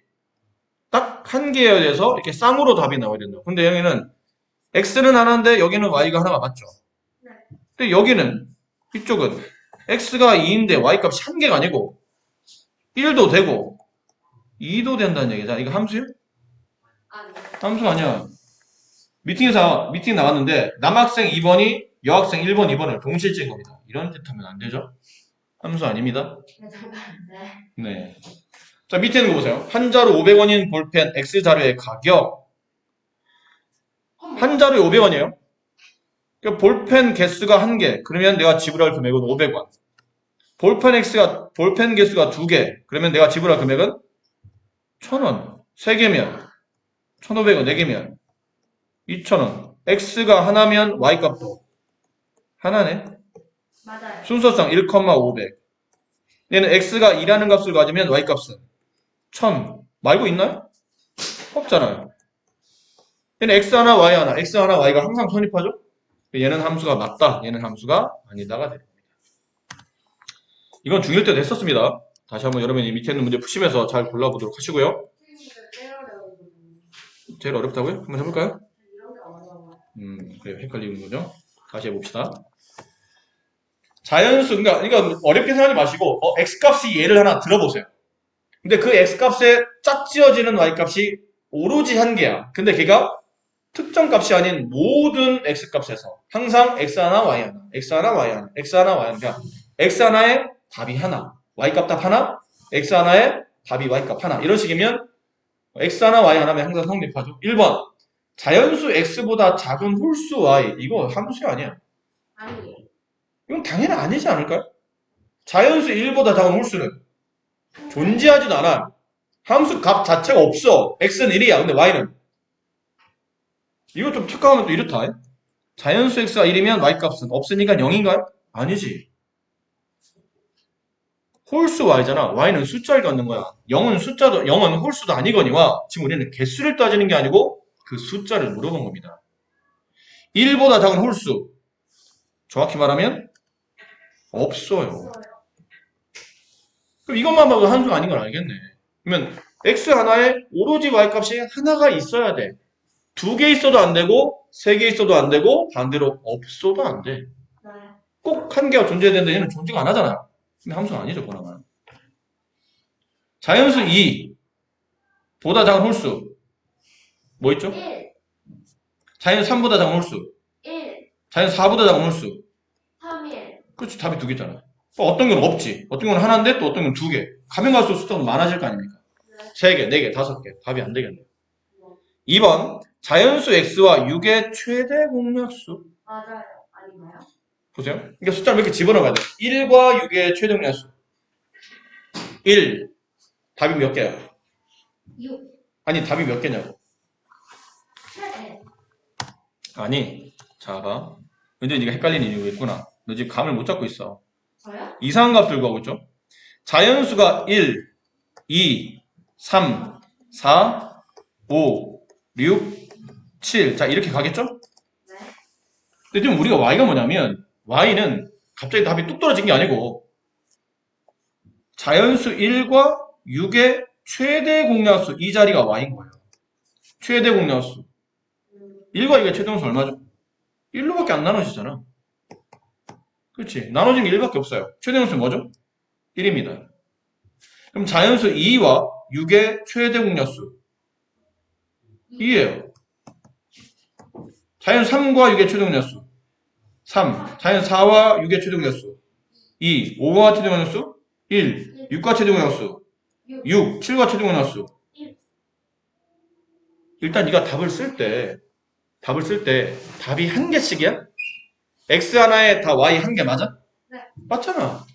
딱 한 개여야 돼서 이렇게 쌍으로 답이 나와야 된다. 근데 여기는 x는 하나인데 여기는 y가 하나가 맞죠? 네. 근데 여기는 이쪽은 x가 2인데 y값이 한 개가 아니고 1도 되고 2도 된다는 얘기잖아. 이거 함수야? 아니. 함수 아니야. 미팅 나갔는데 남학생 2번이 여학생 1번, 2번을 동시에 찍은 겁니다. 이런 짓 하면 안 되죠? 함수 아닙니다. 네, 잠깐만요. 네. 자, 밑에 있는 거 보세요. 한 자루 500원인 볼펜 X자료의 가격. 한 자루에 500원이에요. 그러니까 볼펜 개수가 1개. 그러면 내가 지불할 금액은 500원. 볼펜 개수가 2개. 그러면 내가 지불할 금액은 1000원. 3개면 1500원. 4개면 2000원. X가 하나면 Y값도 하나네. 맞아요. 순서상 1,500. 얘는 X가 2라는 값을 가지면 Y값은 1000. 말고 있나요? 없잖아요. 얘는 X 하나, Y 하나. X 하나, Y가 항상 성립하죠? 얘는 함수가 맞다. 얘는 함수가 아니다가 됩니다. 이건 중1 때도 했었습니다. 다시 한번 여러분이 밑에 있는 문제 푸시면서 잘 골라보도록 하시고요. 선생님들 제일 어려워요. 제일 어렵다고요? 한번 해볼까요? 이런 게 어려워요. 그래요. 헷갈리는 거죠. 다시 해봅시다. 자연수, 그러니까 어렵게 생각하지 마시고, X값이 얘를 하나 들어보세요. 근데 그 X값에 짝지어지는 Y값이 오로지 한 개야. 근데 걔가 특정 값이 아닌 모든 X값에서 항상 X 하나, Y 하나, X 하나, Y 하나, X 하나, Y 하나. 그러니까 X 하나에 답이 하나, Y값 답 하나, X 하나에 답이 Y값 하나. 이런 식이면 X 하나, Y 하나면 항상 성립하죠. 1번. 자연수 X보다 작은 홀수 Y. 이거 함수 아니야. 아니에요. 이건 당연히 아니지 않을까요? 자연수 1보다 작은 홀수는 존재하지도 않아. 함수 값 자체가 없어. X는 1이야. 근데 Y는. 이거 좀 착각하면 또 이렇다. 자연수 X가 1이면 Y값은 없으니까 0인가요? 아니지. 홀수 Y잖아. Y는 숫자를 갖는 거야. 0은 홀수도 아니거니와 지금 우리는 개수를 따지는 게 아니고 그 숫자를 물어본 겁니다. 1보다 작은 홀수. 정확히 말하면 없어요. 그럼 이것만 봐도 함수가 아닌 걸 알겠네. 그러면 X 하나에 오로지 Y값이 하나가 있어야 돼. 2개 있어도 안 되고 3개 있어도 안 되고 반대로 없어도 안 돼. 네. 꼭 한 개가 존재해야 되는데 얘는 존재가 안 하잖아요. 근데 함수가 아니죠, 그나마. 자연수 2 보다 작은 홀수 뭐 있죠? 1, 자연수 3보다 작은 홀수 1, 자연수 4보다 작은 홀수 3, 1. 그렇지, 답이 2개잖아. 어떤 건 없지. 어떤 건 하나인데 또 어떤 건 2개. 가면 갈수록 숫자가 많아질 거 아닙니까? 네. 3개, 4개, 5개. 답이 안 되겠네요. 2번 자연수 x와 6의 최대 공약수. 맞아요. 아닌가요? 보세요. 그러니까 숫자를 몇 개 집어넣어야 돼. 1과 6의 최대 공약수. 1. 답이 몇 개야? 6, 아니, 답이 몇 개냐고. 최대. 아니, 자, 봐. 근데 네가 헷갈리는 이유가 있구나. 너 지금 감을 못 잡고 있어. 저요? 이상한 값 들고 하고 있죠? 자연수가 1, 2, 3, 4, 5, 6, 7. 자, 이렇게 가겠죠? 네. 근데 지금 우리가 y가 뭐냐면, y는 갑자기 답이 뚝 떨어진 게 아니고, 자연수 1과 6의 최대 공약수, 이 자리가 y인 거예요. 최대 공약수. 1과 2의 최대 공약수 얼마죠? 1로밖에 안 나눠지잖아. 그렇지. 나눠진 게 1밖에 없어요. 최대 공약수 뭐죠? 1입니다. 그럼 자연수 2와 6의 최대 공약수 2예요. 자연 3과 6의 최대 공약수 3. 자연 4와 6의 최대 공약수 2. 5와 최대 공약수 1. 6과 최대 공약수 6. 7과 최대 공약수. 일단 네가 답을 쓸 때 답이 한 개씩이야? x 하나에 다 y 한 개 맞아? 네. 맞잖아.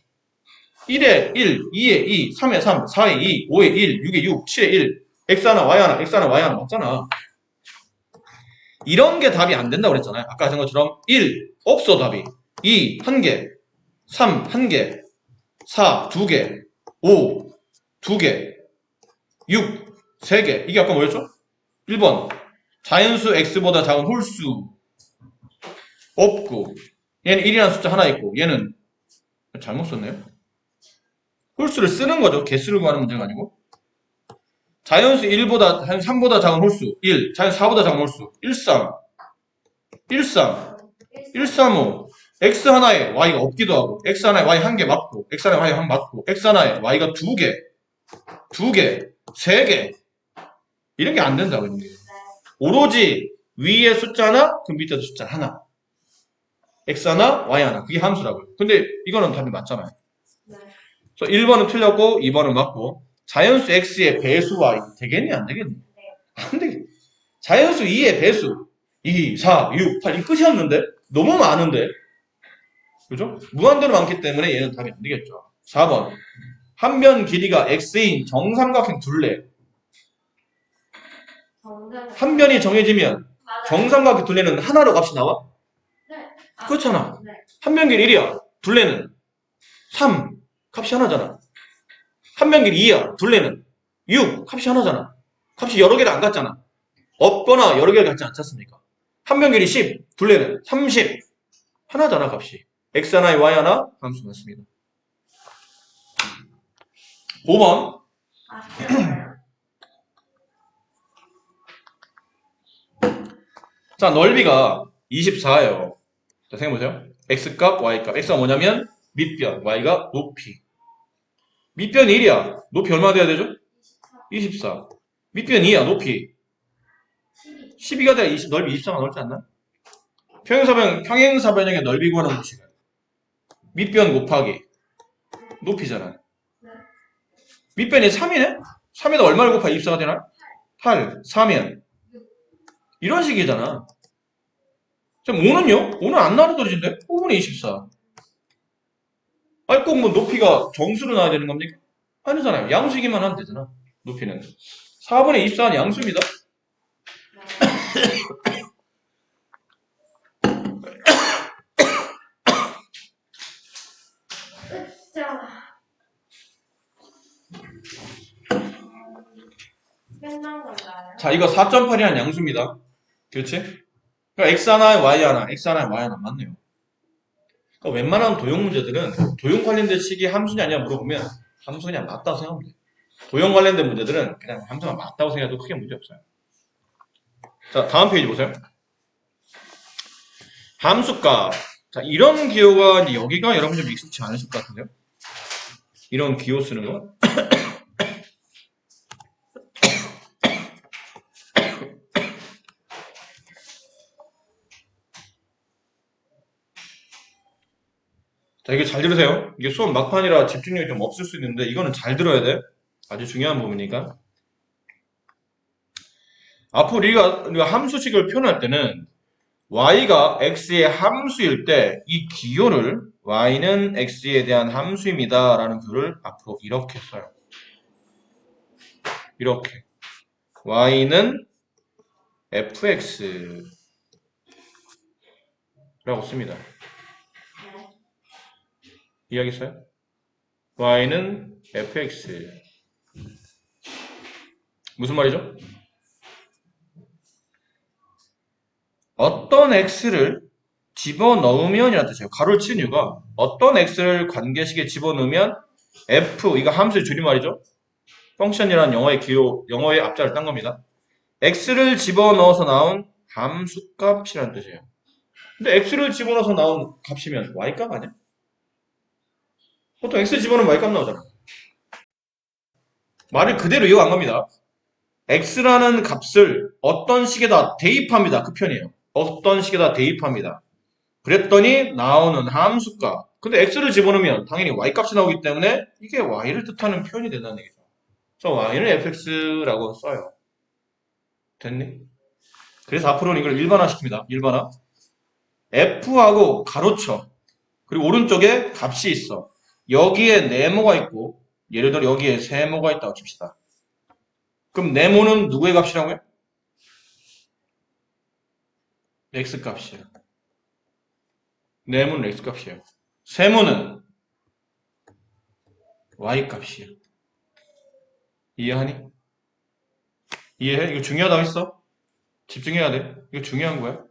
1에 1, 2에 2, 3에 3, 4에 2, 5에 1, 6에 6, 7에 1. x 하나, y 하나, x 하나, y 하나 맞잖아. 이런 게 답이 안 된다고 그랬잖아요. 아까 하신 것처럼 1, 없어 답이. 2, 1개, 3, 1개, 4, 2개, 5, 2개, 6, 3개. 이게 아까 뭐였죠? 1번. 자연수 x보다 작은 홀수 없고, 얘는 1이라는 숫자 하나 있고, 얘는 잘못 썼네요. 홀수를 쓰는 거죠. 개수를 구하는 문제가 아니고. 자연수 1보다, 자연수 3보다 작은 홀수 1, 자연수 4보다 작은 홀수 13, 13, 135, x 하나에 y가 없기도 하고, x 하나에 y 한 개 맞고, x 하나에 y 한 맞고, x 하나에 y가 두 개, 두 개, 세 개. 이런 게 안 된다고, 이런 게. 오로지 위에 숫자나 그 밑에 숫자 하나. x 하나, y 하나. 그게 함수라고요. 근데 이거는 답이 맞잖아요. 네. 그래서 1번은 틀렸고, 2번은 맞고, 자연수 x의 배수 y. 되겠니? 안 되겠니? 안 되겠니? 자연수 2의 배수. 2, 4, 6, 8. 이 끝이었는데? 너무 많은데? 그죠? 무한대로 많기 때문에 얘는 답이 안 되겠죠. 4번. 한 면 길이가 x인 정삼각형 둘레. 한 면이 정해지면 맞아요. 정삼각형 둘레는 하나로 값이 나와? 네. 그렇잖아. 네. 한 면 길이 1이야. 둘레는 3. 값이 하나잖아. 한 면 길이 2야. 둘레는 6. 값이 하나잖아. 값이 여러 개를 안 갖잖아. 없거나 여러 개를 갖지 않지 않습니까? 한 면 길이 10. 둘레는 30. 하나잖아, 값이. x 하나에 y 하나 함수 맞습니다. 5번. 아시겠어요? 자, 넓이가 24예요. 자, 생각해보세요. x값, y값. x가 뭐냐면 밑변, y가 높이. 밑변이 1이야. 높이 얼마 돼야 되죠? 24. 밑변 2야, 높이. 12가 돼야 20, 넓이 24가 넓지 않나? 평행사변형의 넓이 구하는 공식은 밑변 곱하기 높이잖아. 네. 밑변이 3이네? 3에다 얼마를 곱하면 24가 되나? 8, 4면 이런 식이잖아. 그럼 5는요? 5는 안 나눠 떨어진대? 5분의 24. 아니 꼭 뭐 높이가 정수로 나와야 되는 겁니까? 아니잖아요. 양수이기만 하면 되잖아. 높이는. 4분의 24는 양수입니다. 자. 끝난 건가요? 자, 이거 4.8이라는 양수입니다. 그렇지? 그러니까 x 하나에 y 하나, x 하나에 y 하나 맞네요. 그러니까 웬만한 도형 문제들은 도형 관련된 식이 함수냐 아니냐 물어보면 함수가 그냥 맞다고 생각하면 돼요. 도형 관련된 문제들은 그냥 함수가 맞다고 생각해도 크게 문제 없어요. 자, 다음 페이지 보세요. 함수값. 자, 이런 기호가 이제 여기가 여러분 좀 익숙치 않으실 것 같은데요? 이런 기호 쓰는 거. 자, 이게 잘 들으세요. 이게 수업 막판이라 집중력이 좀 없을 수 있는데 이거는 잘 들어야 돼. 아주 중요한 부분이니까. 앞으로 우리가 함수식을 표현할 때는 y가 x의 함수일 때 이 기호를 y는 x에 대한 함수입니다 라는 표를 앞으로 이렇게 써요. 이렇게 y는 fx 라고 씁니다. 네. 이해하겠어요? y는 fx 무슨 말이죠? 어떤 x를 집어넣으면이라는 뜻이에요. 가로를 치는 이유가 어떤 x를 관계식에 집어넣으면 f, 이거 함수의 줄임말이죠. 펑션이라는 영어의 기호, 영어의 앞자를 딴 겁니다. x를 집어넣어서 나온 함수값이라는 뜻이에요. 근데 x를 집어넣어서 나온 값이면 y값 아니야? 보통 x 집어넣으면 y값 나오잖아. 말을 그대로 이어간 겁니다. x라는 값을 어떤 식에다 대입합니다. 그 편이에요. 어떤 식에다 대입합니다. 그랬더니 나오는 함수값. 근데 x를 집어넣으면 당연히 y값이 나오기 때문에 이게 y를 뜻하는 표현이 된다는 얘기죠. 그래서 y는 fx라고 써요. 됐니? 그래서 앞으로는 이걸 일반화시킵니다. 일반화. f하고 가로쳐. 그리고 오른쪽에 값이 있어. 여기에 네모가 있고 예를 들어 여기에 세모가 있다고 칩시다. 그럼 네모는 누구의 값이라고요? x 값이에요. 네모는 x 값이에요. 세모는 y 값이에요. 이해하니? 이해해? 이거 중요하다고 했어? 집중해야 돼. 이거 중요한 거야.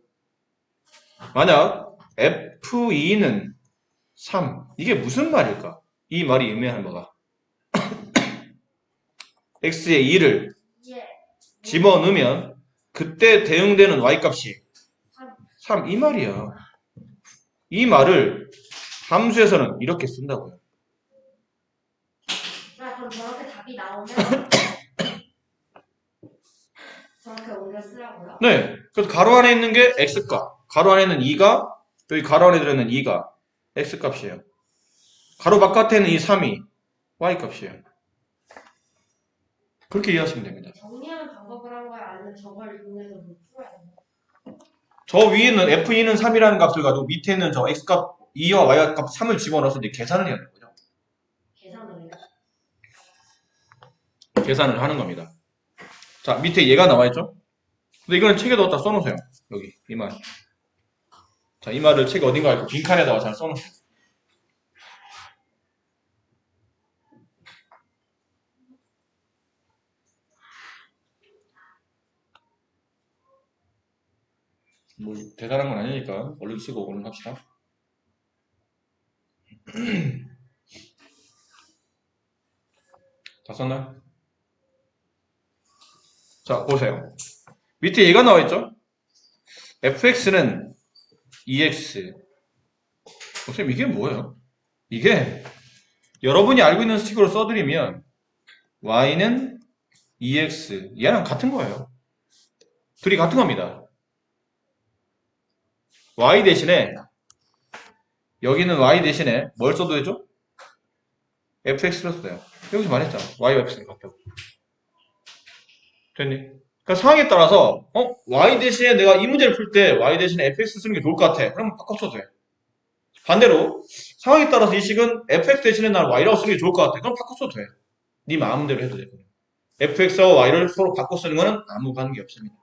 만약 F2는 3. 이게 무슨 말일까? 이 말이 의미하는 바가 x에 2를 예. 집어넣으면 그때 대응되는 y 값이 3. 이 말이야. 이 말을 함수에서는 이렇게 쓴다고요. 그럼 저렇게 답이 나오면 저렇게 옮겨 쓰라고요? 네. 그래서 가로 안에 있는 게 x값. 가로 안에는 2가, 여기 가로 안에 들어있는 2가 x값이에요. 가로 바깥에는 이 3이 y값이에요. 그렇게 이해하시면 됩니다. 정리하는 방법을 한 거야? 아니면 저걸 이용해서 뭐 풀어야 되나? 저 위에는 f2는 3이라는 값을 가지고 밑에 있는 저 x값 2와 y값 3을 집어넣어서 이제 계산을 해야 되는 거죠. 계산을 해요? 계산을 하는 겁니다. 자, 밑에 얘가 나와 있죠? 근데 이거는 책에 넣었다 써놓으세요. 여기, 이 말. 자, 이 말을 책 어딘가 있고 빈칸에다가 잘 써놓으세요. 뭐, 대단한 건 아니니까 얼른 쓰고 오늘 합시다. 다 썼나요? 자, 보세요. 밑에 얘가 나와 있죠? fx는 2x. 선생님, 이게 뭐예요? 이게 여러분이 알고 있는 스틱으로 써드리면 y는 2x. 얘랑 같은 거예요. 둘이 같은 겁니다. y 대신에 여기는 y 대신에 뭘 써도 되죠? fx를 써도 돼요. 여기서 말했잖아. y와 x는 같다고. 됐니? 그러니까 상황에 따라서 y 대신에 내가 이 문제를 풀 때 y 대신에 fx 쓰는 게 좋을 것 같아. 그럼 바꿔 써도 돼. 반대로 상황에 따라서 이 식은 fx 대신에 난 y라고 쓰는 게 좋을 것 같아. 그럼 바꿔 써도 돼. 네 마음대로 해도 돼. fx와 y를 서로 바꿔 쓰는 거는 아무 관계 없습니다.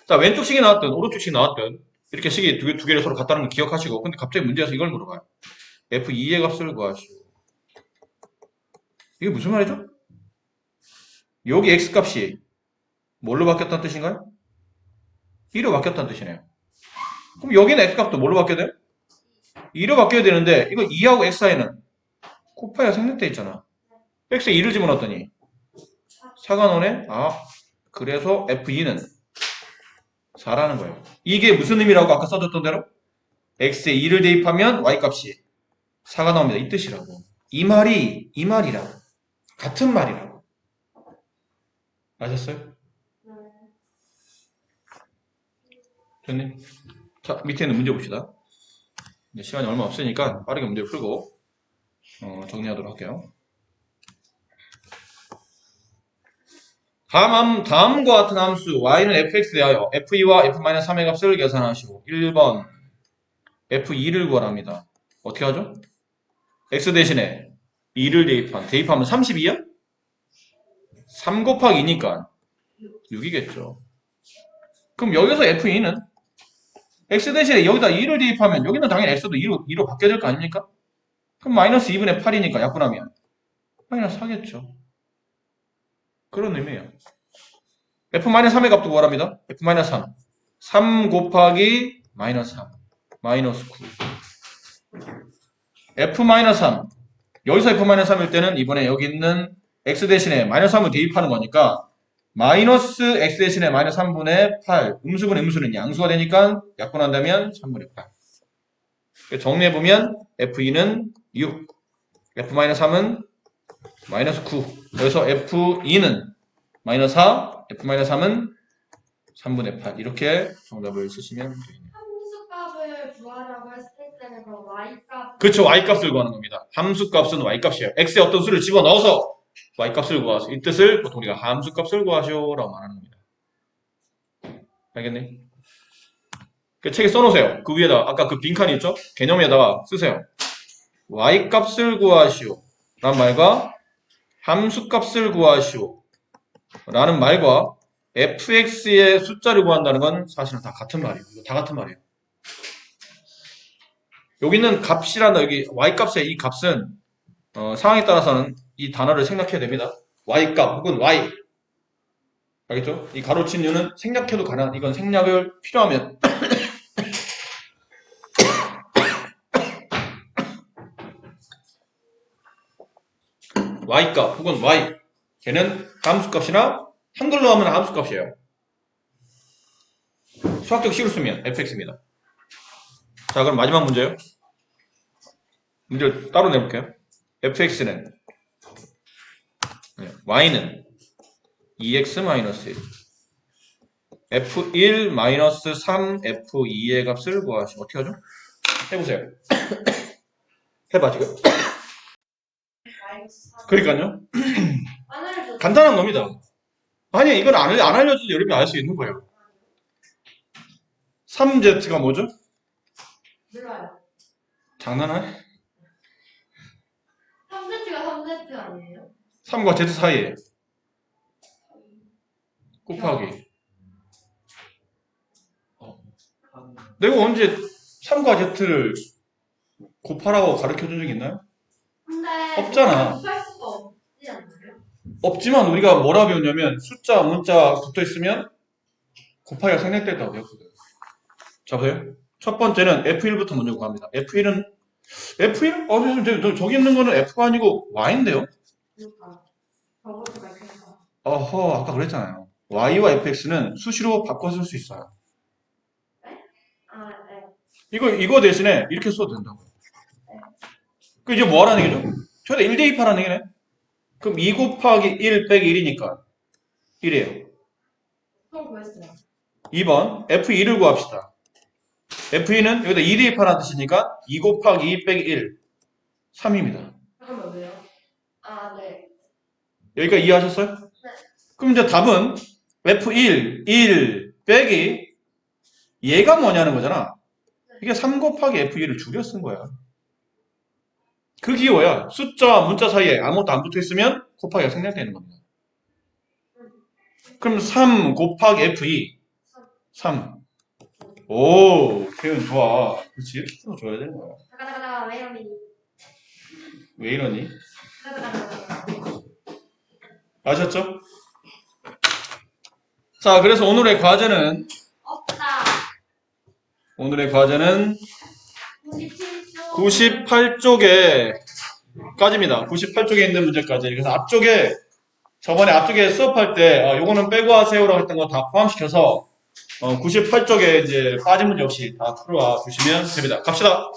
자, 왼쪽 식이 나왔든 오른쪽 식이 나왔든 이렇게 식이 두 개를 서로 같다는 걸 기억하시고, 근데 갑자기 문제에서 이걸 물어봐요. f2의 값을 구하시오. 이게 무슨 말이죠? 여기 x값이 뭘로 바뀌었다는 뜻인가요? 2로 바뀌었다는 뜻이네요. 그럼 여기는 x값도 뭘로 바뀌어야 돼요? 2로 바뀌어야 되는데 이거 2하고 x 사이는 곱하기가 생략돼 있잖아. x에 2를 집어넣었더니 4가 나오네? 아, 그래서 f2는 4라는 거예요. 이게 무슨 의미라고 아까 써줬던 대로? x에 2를 대입하면 y값이 4가 나옵니다. 이 뜻이라고. 이 말이라고. 같은 말이라고. 아셨어요? 됐니? 자, 밑에 있는 문제 봅시다. 이제 시간이 얼마 없으니까 빠르게 문제를 풀고 정리하도록 할게요. 다음과 같은 함수 y는 fx 대하여 f2와 f-3의 값을 계산하시고 1번 f2를 구하랍니다. 어떻게 하죠? x 대신에 2를 대입하면 32야? 3 곱하기 2니까 6이겠죠. 그럼 여기서 f2는 x 대신에 여기다 2를 대입하면 여기는 당연히 x도 2로 바뀌어야 될 거 아닙니까? 그럼 마이너스 2분의 8이니까 약분하면 마이너스 4겠죠. 그런 의미예요. f-3의 값도 구하랍니다. f-3 3 곱하기 마이너스 3 마이너스 9 f-3 여기서 f-3일 때는 이번에 여기 있는 x 대신에 마이너스 3을 대입하는 거니까 마이너스 x 대신에 마이너스 3분의 8 음수분의 음수는 양수가 되니까 약분한다면 3분의 8 정리해보면 f2는 6 f-3은 마이너스 9 여기서 f2는 마이너스 4 f-3은 3분의 8 이렇게 정답을 쓰시면 됩니다. 함수값을 구하라고 했을 때는 그럼 y값 그렇죠. y값을 구하는 겁니다. 함수값은 y값이에요. x에 어떤 수를 집어넣어서 y값을 구하세요. 이 뜻을 보통 우리가 함수값을 구하시오라고 말하는 겁니다. 알겠니? 그 책에 써놓으세요. 그 위에다 아까 그 빈칸이 있죠? 개념에다가 쓰세요. y값을 구하시오 라는 말과 함수값을 구하시오 라는 말과 fx의 숫자를 구한다는 건 사실은 다 같은 말이에요. 이거 다 같은 말이에요. 여기는 값이라는 여기 y값의 이 값은 상황에 따라서는 이 단어를 생략해야 됩니다. y값 혹은 y 알겠죠? 이 가로친 이유는 생략해도 가능한 이건 생략을 필요하면 y값 혹은 y 걔는 함수값이나 한글로 하면 함수값이에요. 수학적 식으로 쓰면 fx입니다. 자, 그럼 마지막 문제요. 문제를 따로 내볼게요. fx는 y는 2x-1 f1 3f2의 값을 구하시오. 어떻게 하죠? 해보세요. 해봐 지금. 그러니까요. 하늘도 간단한 겁니다. 아니 이건 안 알려줘도 여러분이 알 수 있는 거예요. 3z가 뭐죠? 몰라요. 장난하네? 3Z가 3Z 아니에요? 3과 z 사이에 곱하기. 내가 언제 3과 z를 곱하라고 가르쳐준 적 있나요? 근데 없잖아. 할 수가 없지 않나요? 없지만 우리가 뭐라 배웠냐면 숫자, 문자 붙어 있으면 곱하기가 생략됐다고 배웠거든. 자, 보세요. 첫 번째는 F1부터 먼저 구합니다. F1은 F1? 저기 있는 거는 F가 아니고 Y인데요? 그러니까 저것도 밝혀서 어허, 아까 그랬잖아요. Y와 fx는 수시로 바꿔 쓸 수 있어요. 아, 네. 이거 대신에 이렇게 써도 된다고요. 그 이제 뭐 하라는 얘기죠? 저희가 1 대입하라는 얘기네. 그럼 2 곱하기 1 빼기 1이니까 1이에요. 그럼 구했어요. 2번 F2를 구합시다. F2는 여기다 2 대입하라는 뜻이니까 2 곱하기 2 빼기 1 3입니다. 잠깐만 왜요? 아, 네. 여기까지 이해하셨어요? 네. 그럼 이제 답은 F1 1 빼기 얘가 뭐냐는 거잖아. 이게 3 곱하기 F2를 줄여 쓴 거야. 그 기호야. 숫자와 문자 사이에 아무것도 안 붙어 있으면 곱하기가 생략되는 겁니다. 그럼 3 곱하기 F2 3. 오, 표현 좋아. 그렇지? 이렇게 써줘야 되는 거야. 가다가다가 왜 이러니? 왜 이러니? 가다가다가 아셨죠? 자, 그래서 오늘의 과제는 없다. 97쪽에 까지입니다. 98쪽에 있는 문제까지. 그래서 앞쪽에 저번에 앞쪽에 수업할 때 요거는 빼고 하세요라고 했던 거 다 포함시켜서 98쪽에 이제 빠진 문제 없이 다 풀어와 주시면 됩니다. 갑시다.